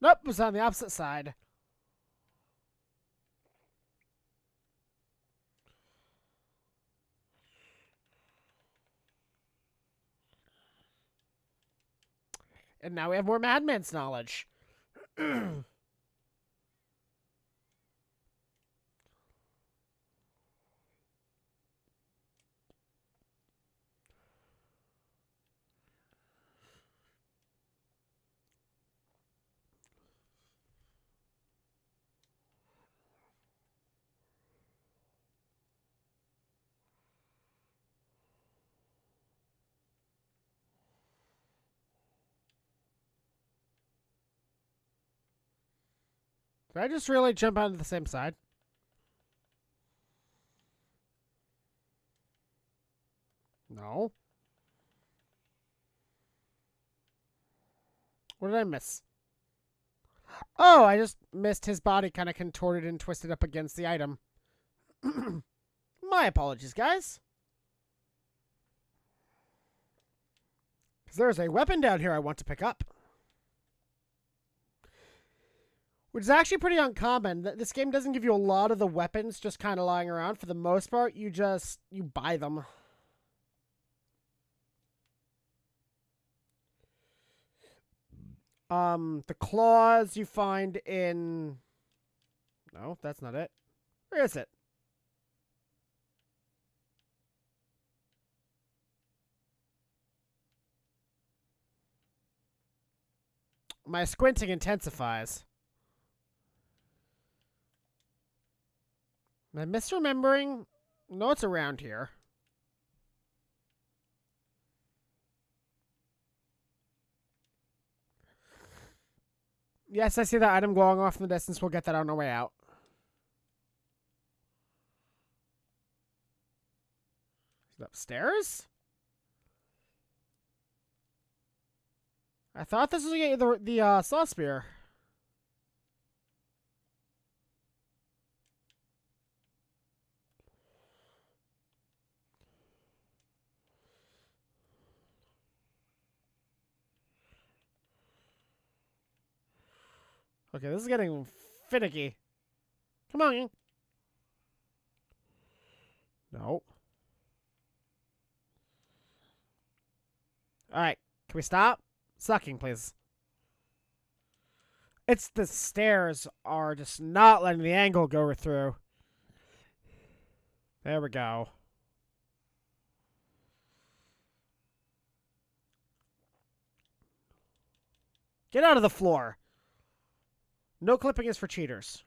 Nope, it was on the opposite side. And now we have more Madman's knowledge. Did I just really jump onto the same side? No. What did I miss? Oh, I just missed his body kind of contorted and twisted up against the item. My apologies, guys. Because there's a weapon down here I want to pick up. Which is actually pretty uncommon. This game doesn't give you a lot of the weapons just kind of lying around. For the most part, you buy them. The claws you find in... No, that's not it. Where is it? My squinting intensifies. Am I misremembering? No, it's around here. Yes, I see that item glowing off in the distance. We'll get that on our way out. Is it upstairs? I thought this was the saw spear. Okay, this is getting finicky. Come on. No. Alright, can we stop? Sucking, please. It's the stairs are just not letting the angle go through. There we go. Get out of the floor. No clipping is for cheaters.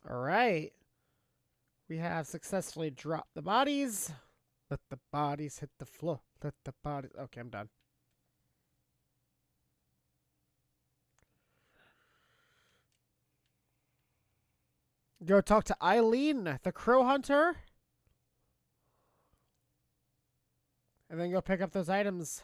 Alright. We have successfully dropped the bodies. Let the bodies hit the floor. Let the bodies... Okay, I'm done. Go talk to Eileen, the crow hunter. And then go pick up those items.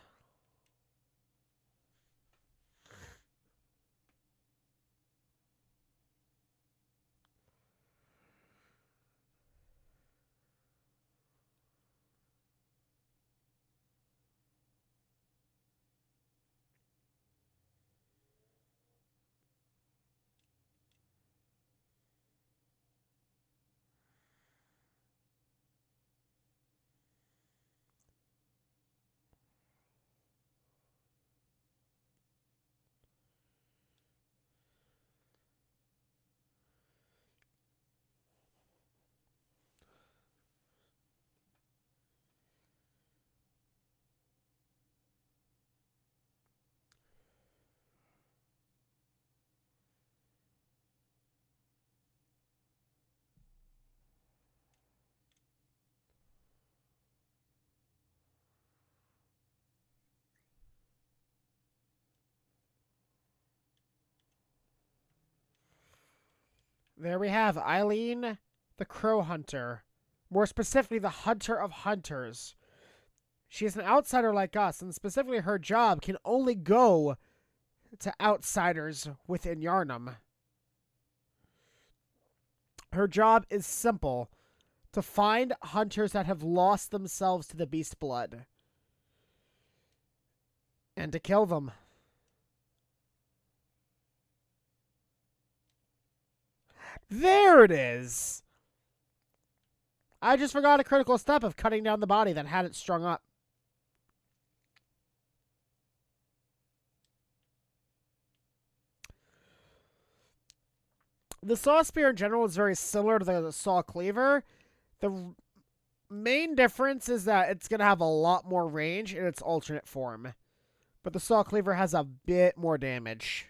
There we have Eileen, the crow hunter. More specifically, the hunter of hunters. She is an outsider like us, and specifically her job can only go to outsiders within Yarnum. Her job is simple: to find hunters that have lost themselves to the beast blood and to kill them. There it is! I just forgot a critical step of cutting down the body that had it strung up. The saw spear in general is very similar to the saw cleaver. The main difference is that it's going to have a lot more range in its alternate form. But the saw cleaver has a bit more damage.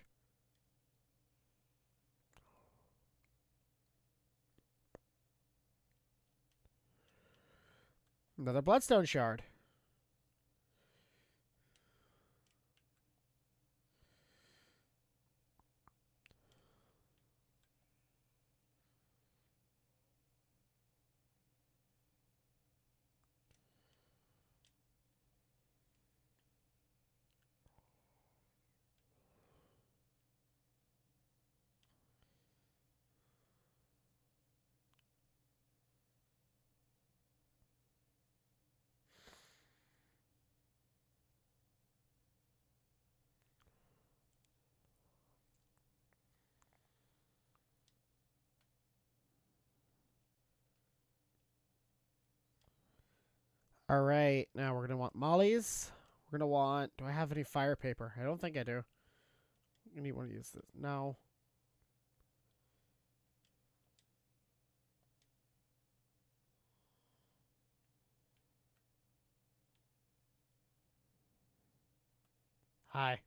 Another bloodstone shard. All right, now we're going to want mollies. We're going to want... Do I have any fire paper? I don't think I do. I need one to use this. No. Hi.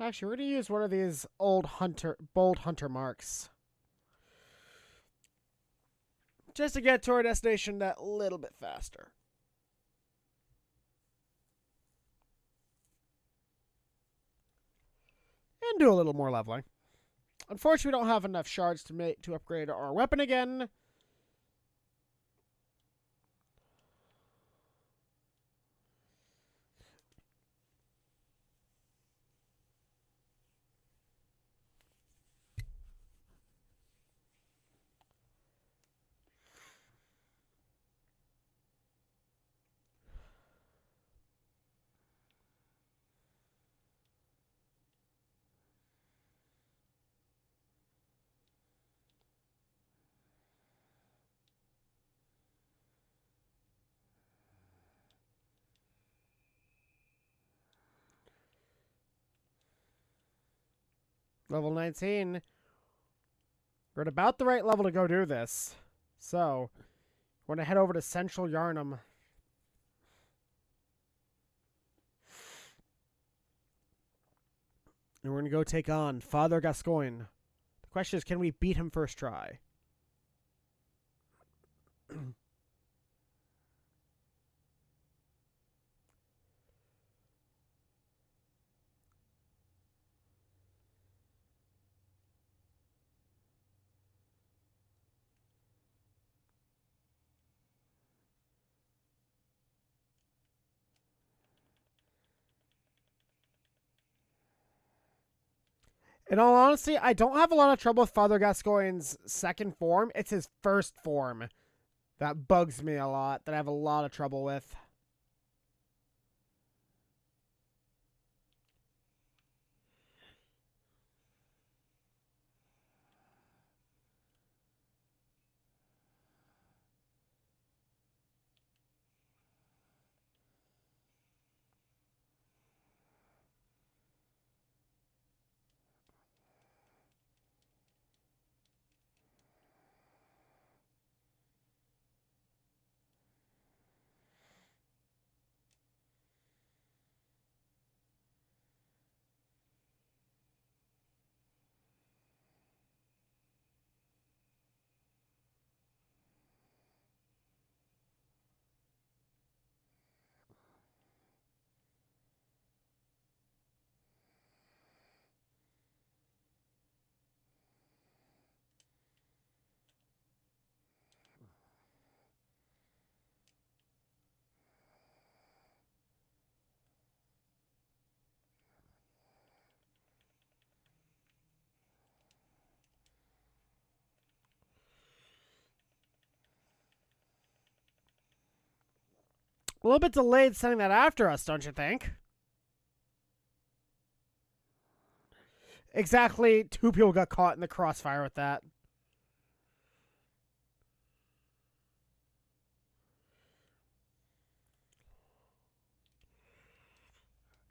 Actually, we're going to use one of these bold hunter marks. Just to get to our destination that little bit faster. And do a little more leveling. Unfortunately, we don't have enough shards to upgrade our weapon again. Level 19. We're at about the right level to go do this. So, we're going to head over to Central Yarnum. And we're going to go take on Father Gascoigne. The question is, can we beat him first try? In all honesty, I don't have a lot of trouble with Father Gascoigne's second form. It's his first form that bugs me a lot, that I have a lot of trouble with. A little bit delayed sending that after us, don't you think? Exactly, 2 people got caught in the crossfire with that.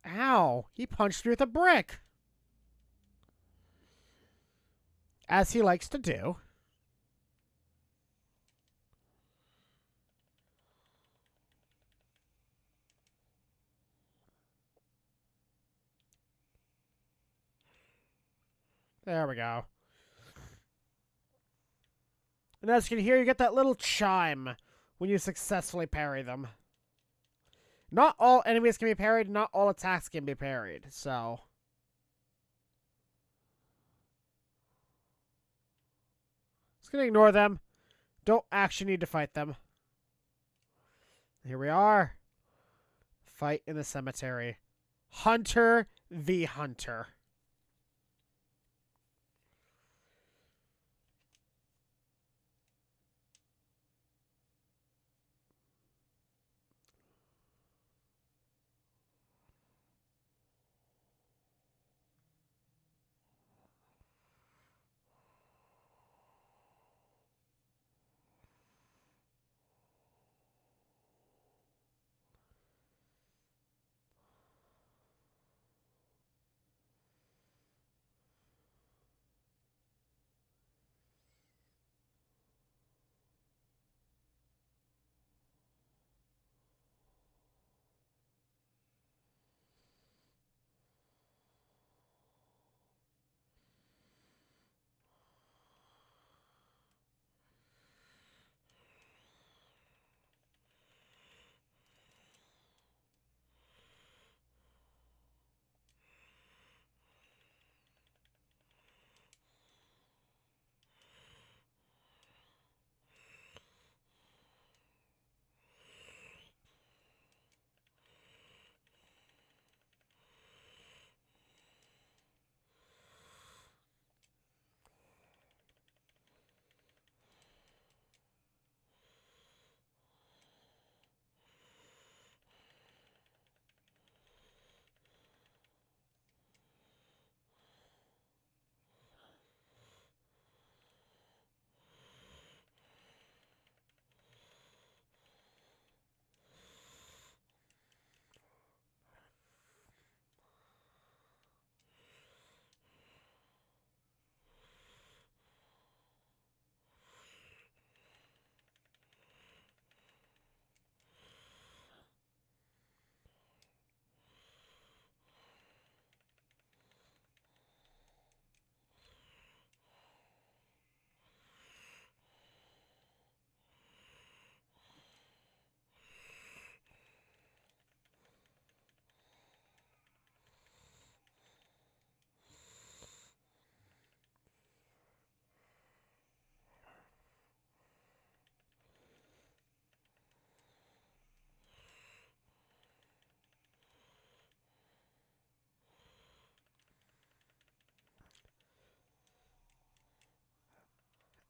Ow, he punched me with a brick. As he likes to do. There we go. And as you can hear, you get that little chime when you successfully parry them. Not all enemies can be parried, not all attacks can be parried, so... Just gonna ignore them. Don't actually need to fight them. Here we are. Fight in the cemetery. Hunter v. Hunter.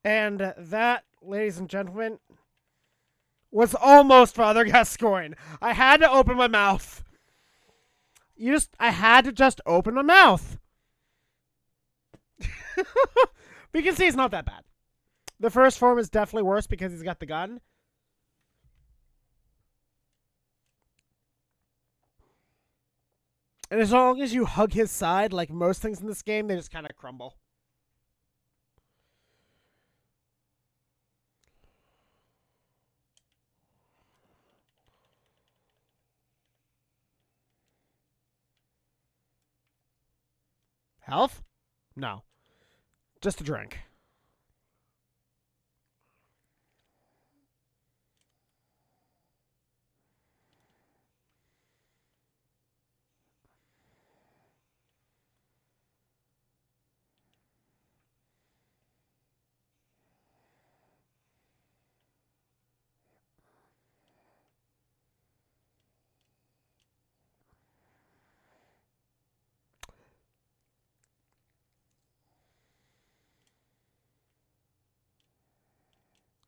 And that, ladies and gentlemen, was almost Father Gascoigne. I had to open my mouth. I had to just open my mouth. But you can see it's not that bad. The first form is definitely worse because he's got the gun. And as long as you hug his side, like most things in this game, they just kind of crumble. Health? No. Just a drink.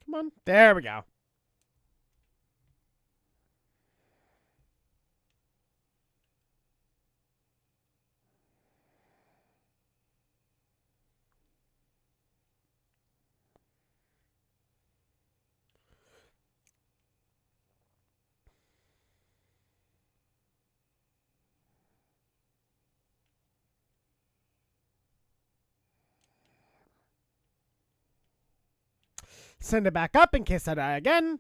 Come on. There we go. Send it back up in case I die again.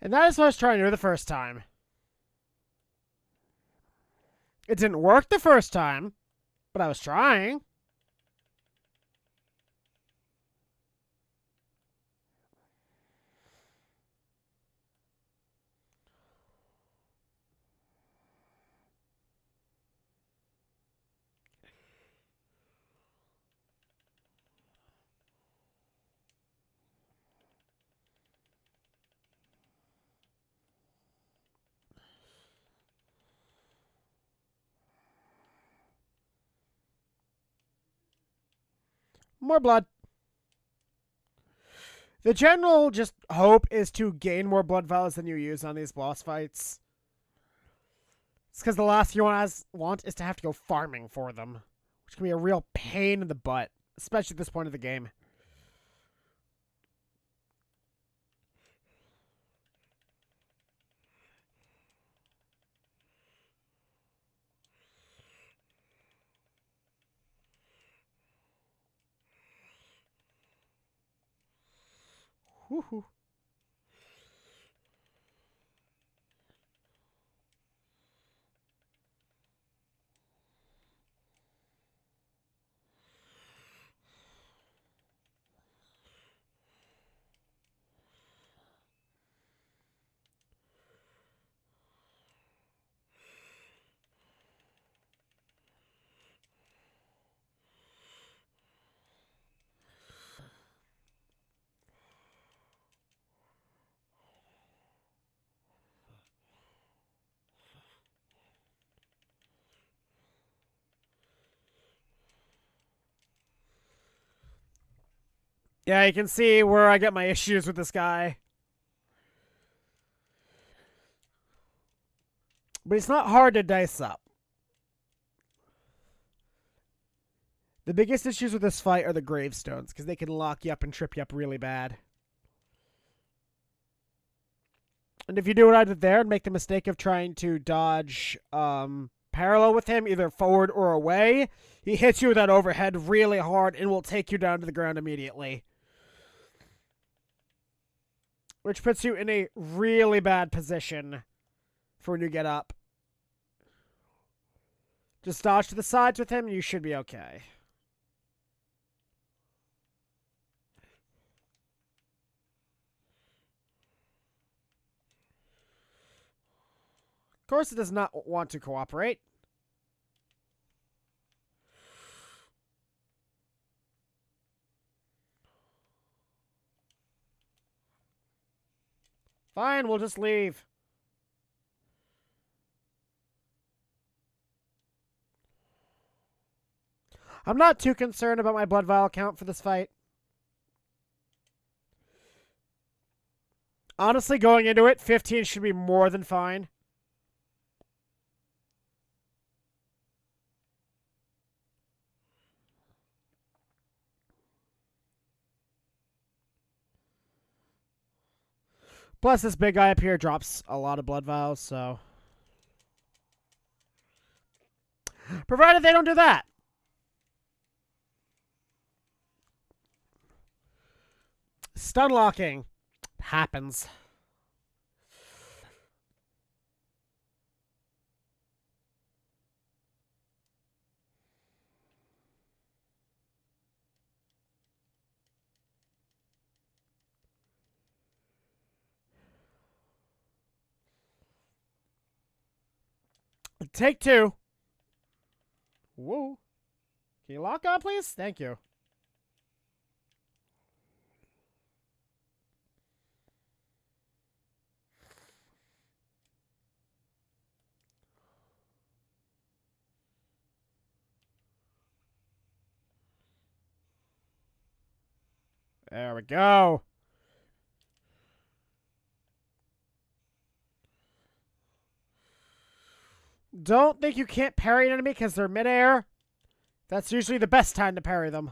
And that is what I was trying to do the first time. It didn't work the first time, but I was trying. More blood. The general just hope is to gain more blood vials than you use on these boss fights. It's because the last thing you want is to have to go farming for them, which can be a real pain in the butt, especially at this point of the game. Woohoo. Yeah, you can see where I get my issues with this guy. But it's not hard to dice up. The biggest issues with this fight are the gravestones, because they can lock you up and trip you up really bad. And if you do what I did there and make the mistake of trying to dodge parallel with him, either forward or away, he hits you with that overhead really hard and will take you down to the ground immediately. Which puts you in a really bad position for when you get up. Just dodge to the sides with him and you should be okay. Of course, it does not want to cooperate. Fine, we'll just leave. I'm not too concerned about my blood vial count for this fight. Honestly, going into it, 15 should be more than fine. Plus, this big guy up here drops a lot of blood vials, so... Provided they don't do that. Stun locking. Happens. Take two. Whoa. Can you lock on, please? Thank you. There we go. Don't think you can't parry an enemy because they're midair. That's usually the best time to parry them.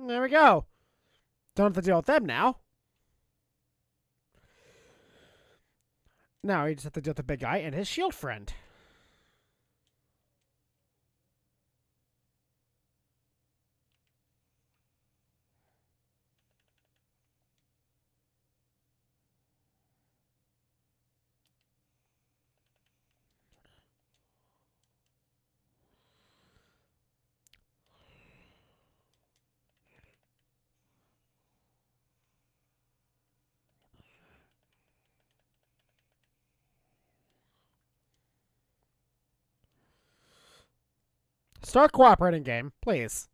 There we go. Don't have to deal with them now. Now you just have to deal with the big guy and his shield friend. Start cooperating, game, please.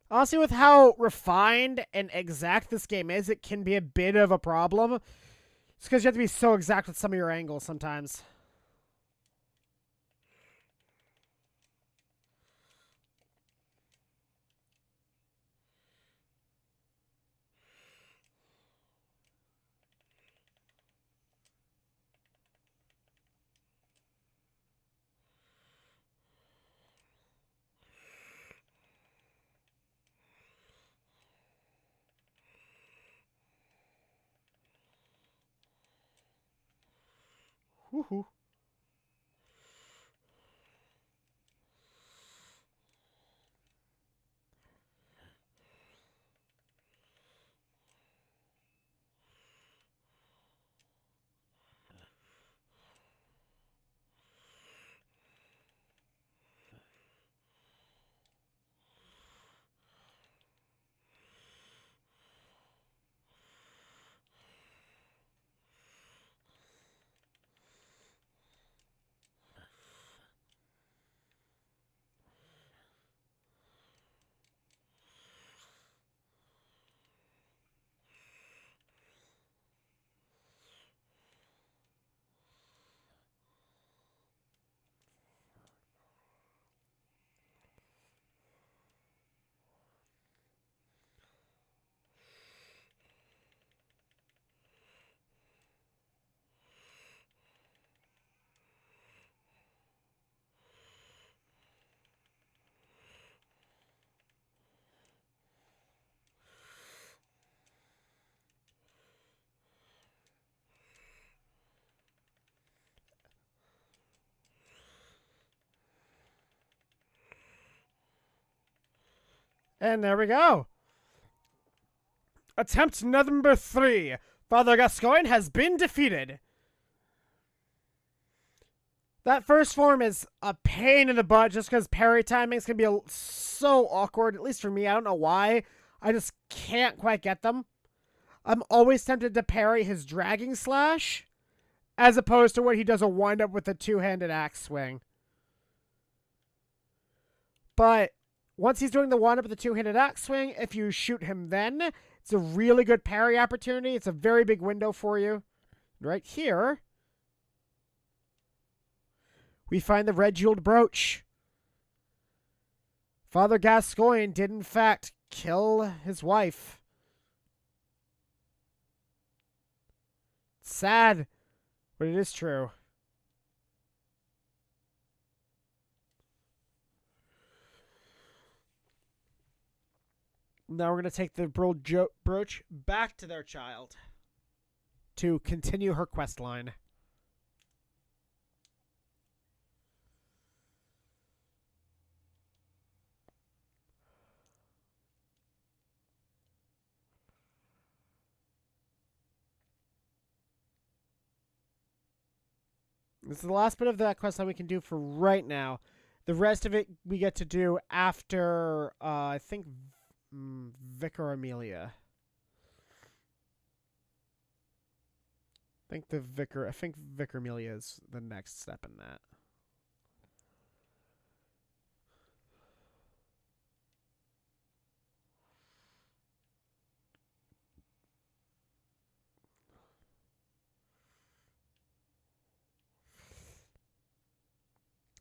Honestly, with how refined and exact this game is, it can be a bit of a problem. It's because you have to be so exact with some of your angles sometimes. Woohoo. And there we go. Attempt number 3. Father Gascoigne has been defeated. That first form is a pain in the butt just because parry timings can be so awkward, at least for me. I don't know why. I just can't quite get them. I'm always tempted to parry his dragging slash as opposed to what he does a wind up with a two-handed axe swing. But once he's doing the wind up with the two-handed axe swing, if you shoot him then, it's a really good parry opportunity. It's a very big window for you. Right here, we find the red jeweled brooch. Father Gascoigne did in fact kill his wife. Sad, but it is true. Now we're going to take the brooch back to their child to continue her quest line. This is the last bit of that quest line we can do for right now. The rest of it we get to do after, I think, Vicar Amelia. I think Vicar Amelia is the next step in that.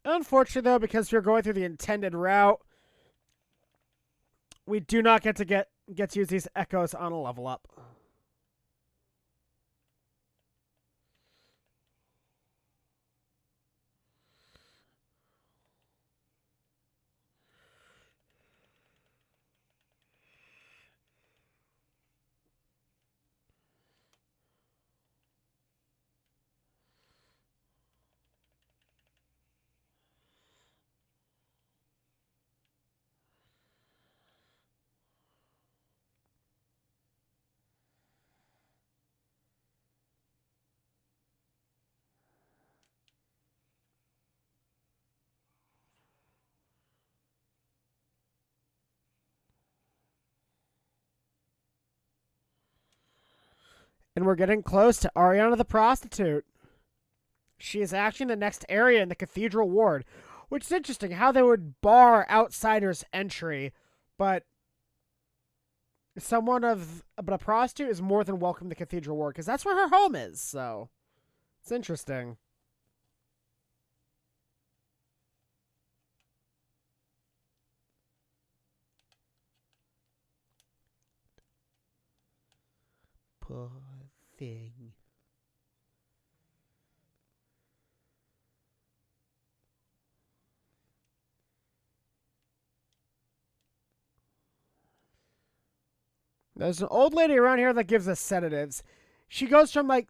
Unfortunately, though, because we're going through the intended route, we do not get to use these echoes on a level up. And we're getting close to Ariana the Prostitute. She is actually in the next area in the Cathedral Ward, which is interesting how they would bar outsiders' entry, but a prostitute is more than welcome to Cathedral Ward because that's where her home is. So it's interesting. Poor thing. There's an old lady around here that gives us sedatives. She goes from like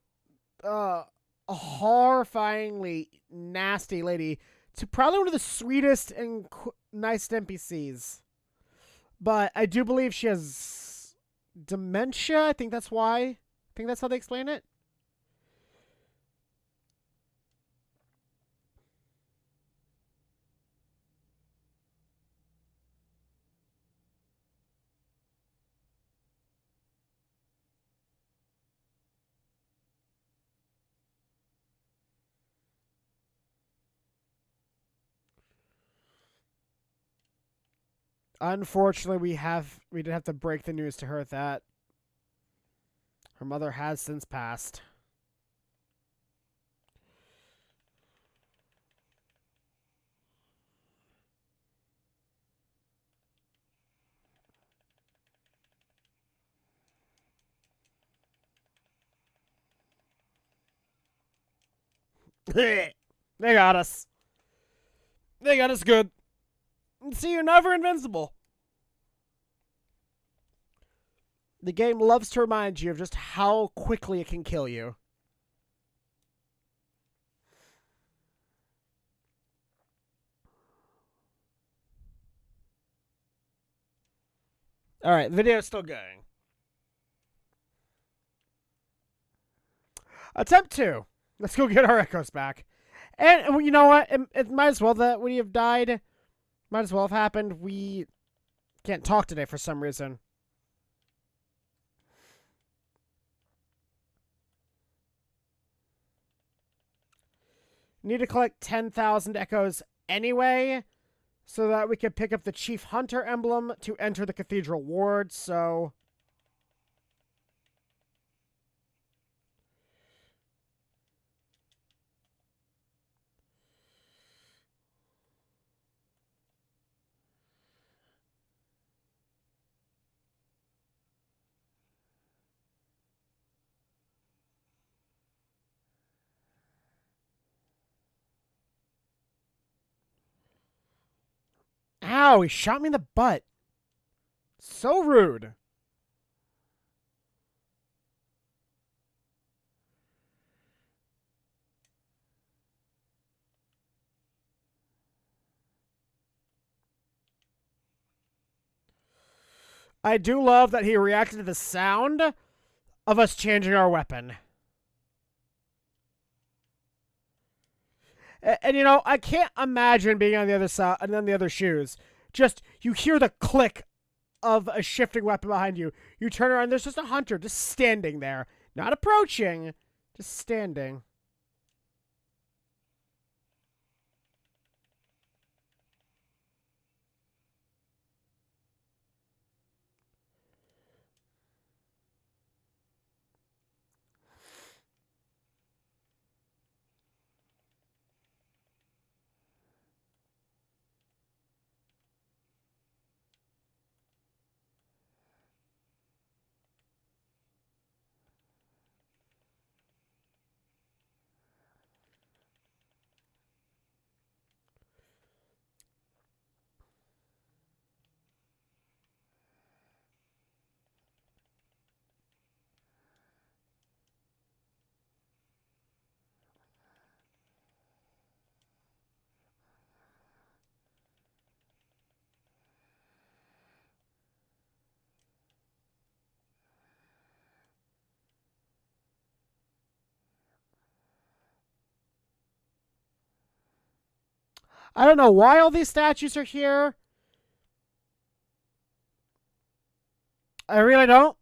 a horrifyingly nasty lady to probably one of the sweetest and nicest NPCs. But I do believe she has dementia. I think that's why. I think that's how they explain it. Unfortunately, we did have to break the news to her that her mother has since passed. They got us. They got us good. See, you're never invincible. The game loves to remind you of just how quickly it can kill you. Alright, video's still going. Attempt 2. Let's go get our echoes back. And you know what? It might as well that when you've died, might as well have happened. We can't talk today for some reason. Need to collect 10,000 echoes anyway, so that we can pick up the Chief Hunter emblem to enter the Cathedral Ward, so... Ow, he shot me in the butt. So rude. I do love that he reacted to the sound of us changing our weapon. And you know, I can't imagine being on the other side and on the other shoes. Just, you hear the click of a shifting weapon behind you. You turn around, there's just a hunter just standing there. Not approaching, just standing. I don't know why all these statues are here. I really don't.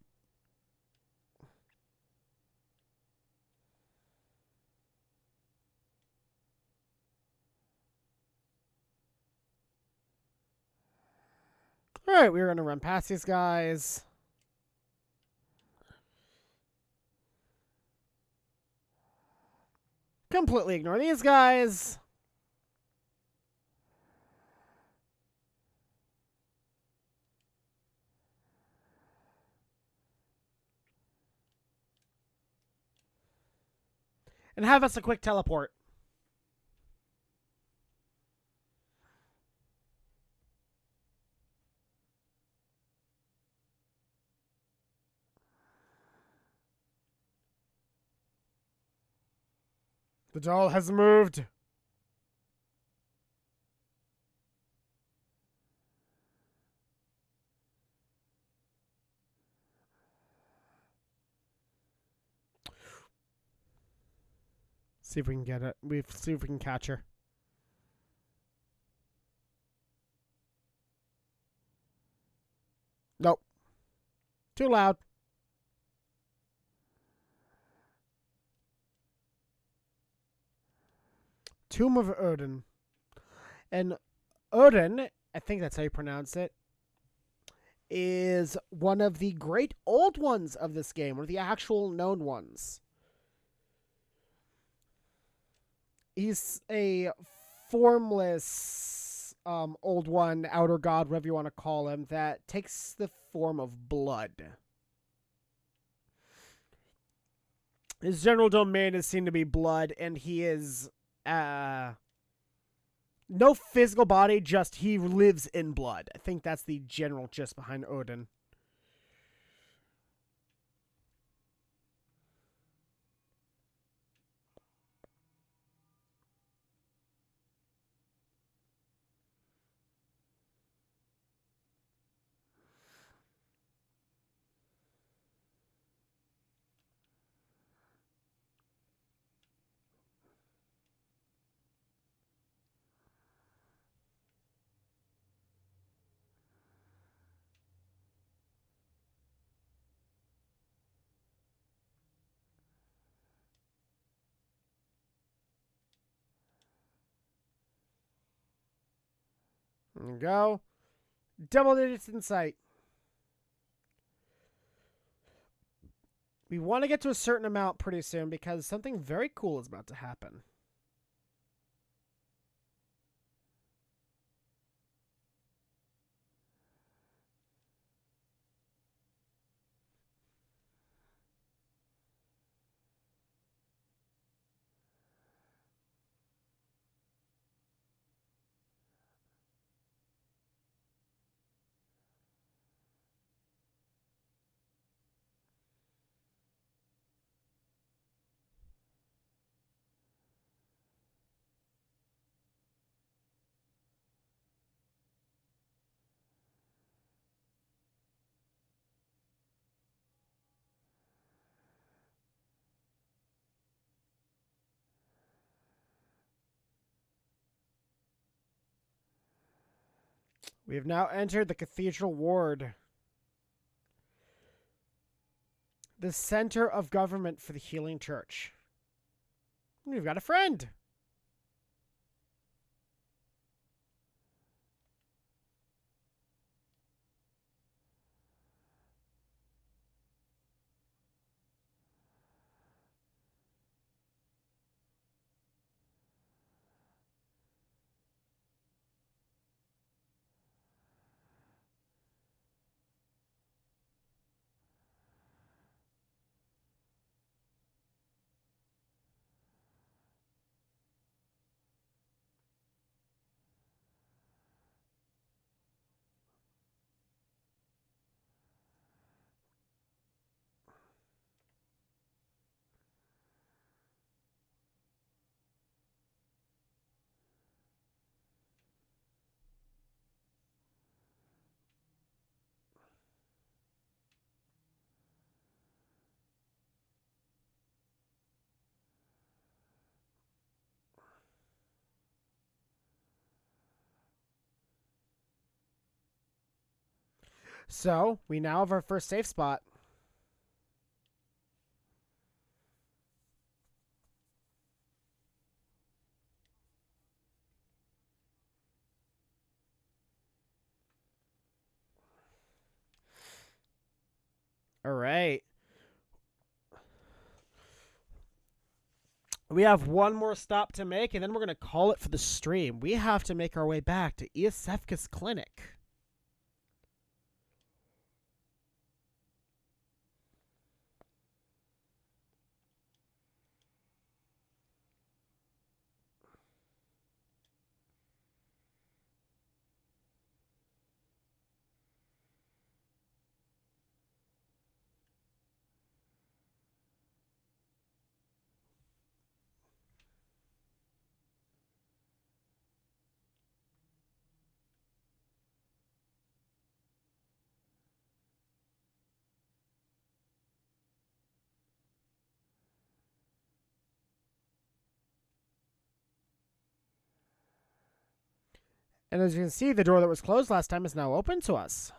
Alright, we're gonna run past these guys. Completely ignore these guys. And have us a quick teleport. The doll has moved. See if we can get it. See if we can catch her. Nope. Too loud. Tomb of Odin. And Odin, I think that's how you pronounce it, is one of the great old ones of this game, one of the actual known ones. He's a formless old one, outer god, whatever you want to call him, that takes the form of blood. His general domain is seen to be blood, and he is no physical body, just he lives in blood. I think that's the general gist behind Odin. There we go. Double digits in sight. We want to get to a certain amount pretty soon because something very cool is about to happen. We have now entered the Cathedral Ward, the center of government for the Healing Church. We've got a friend. So, we now have our first safe spot. All right. We have one more stop to make, and then we're going to call it for the stream. We have to make our way back to Iosefka's clinic. And as you can see, the door that was closed last time is now open to us.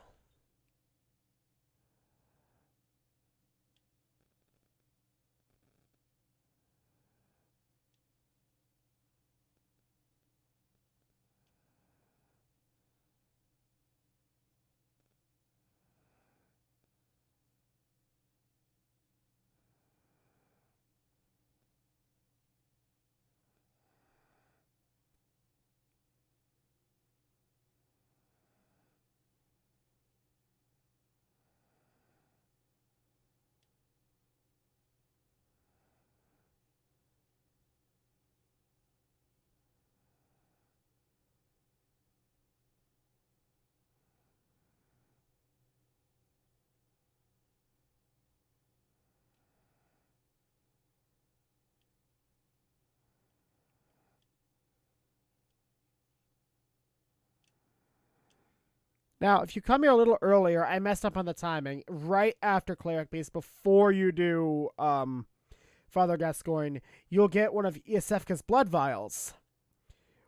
Now, if you come here a little earlier, I messed up on the timing. Right after Cleric Beast, before you do Father Gascoigne, you'll get one of Iosefka's blood vials,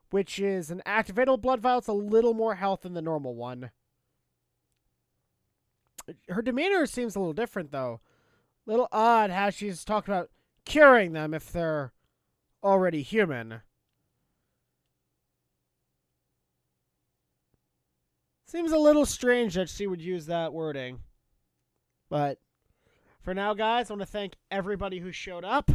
which is an activatable blood vial. It's a little more health than the normal one. Her demeanor seems a little different, though. A little odd how she's talking about curing them if they're already human. Seems a little strange that she would use that wording. But for now, guys, I want to thank everybody who showed up.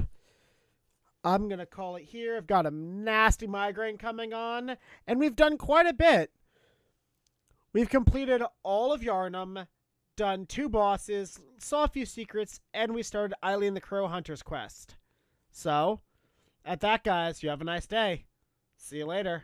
I'm going to call it here. I've got a nasty migraine coming on, and we've done quite a bit. We've completed all of Yarnum, done 2 bosses, saw a few secrets, and we started Eileen the Crow Hunter's quest. So, at that, guys, you have a nice day. See you later.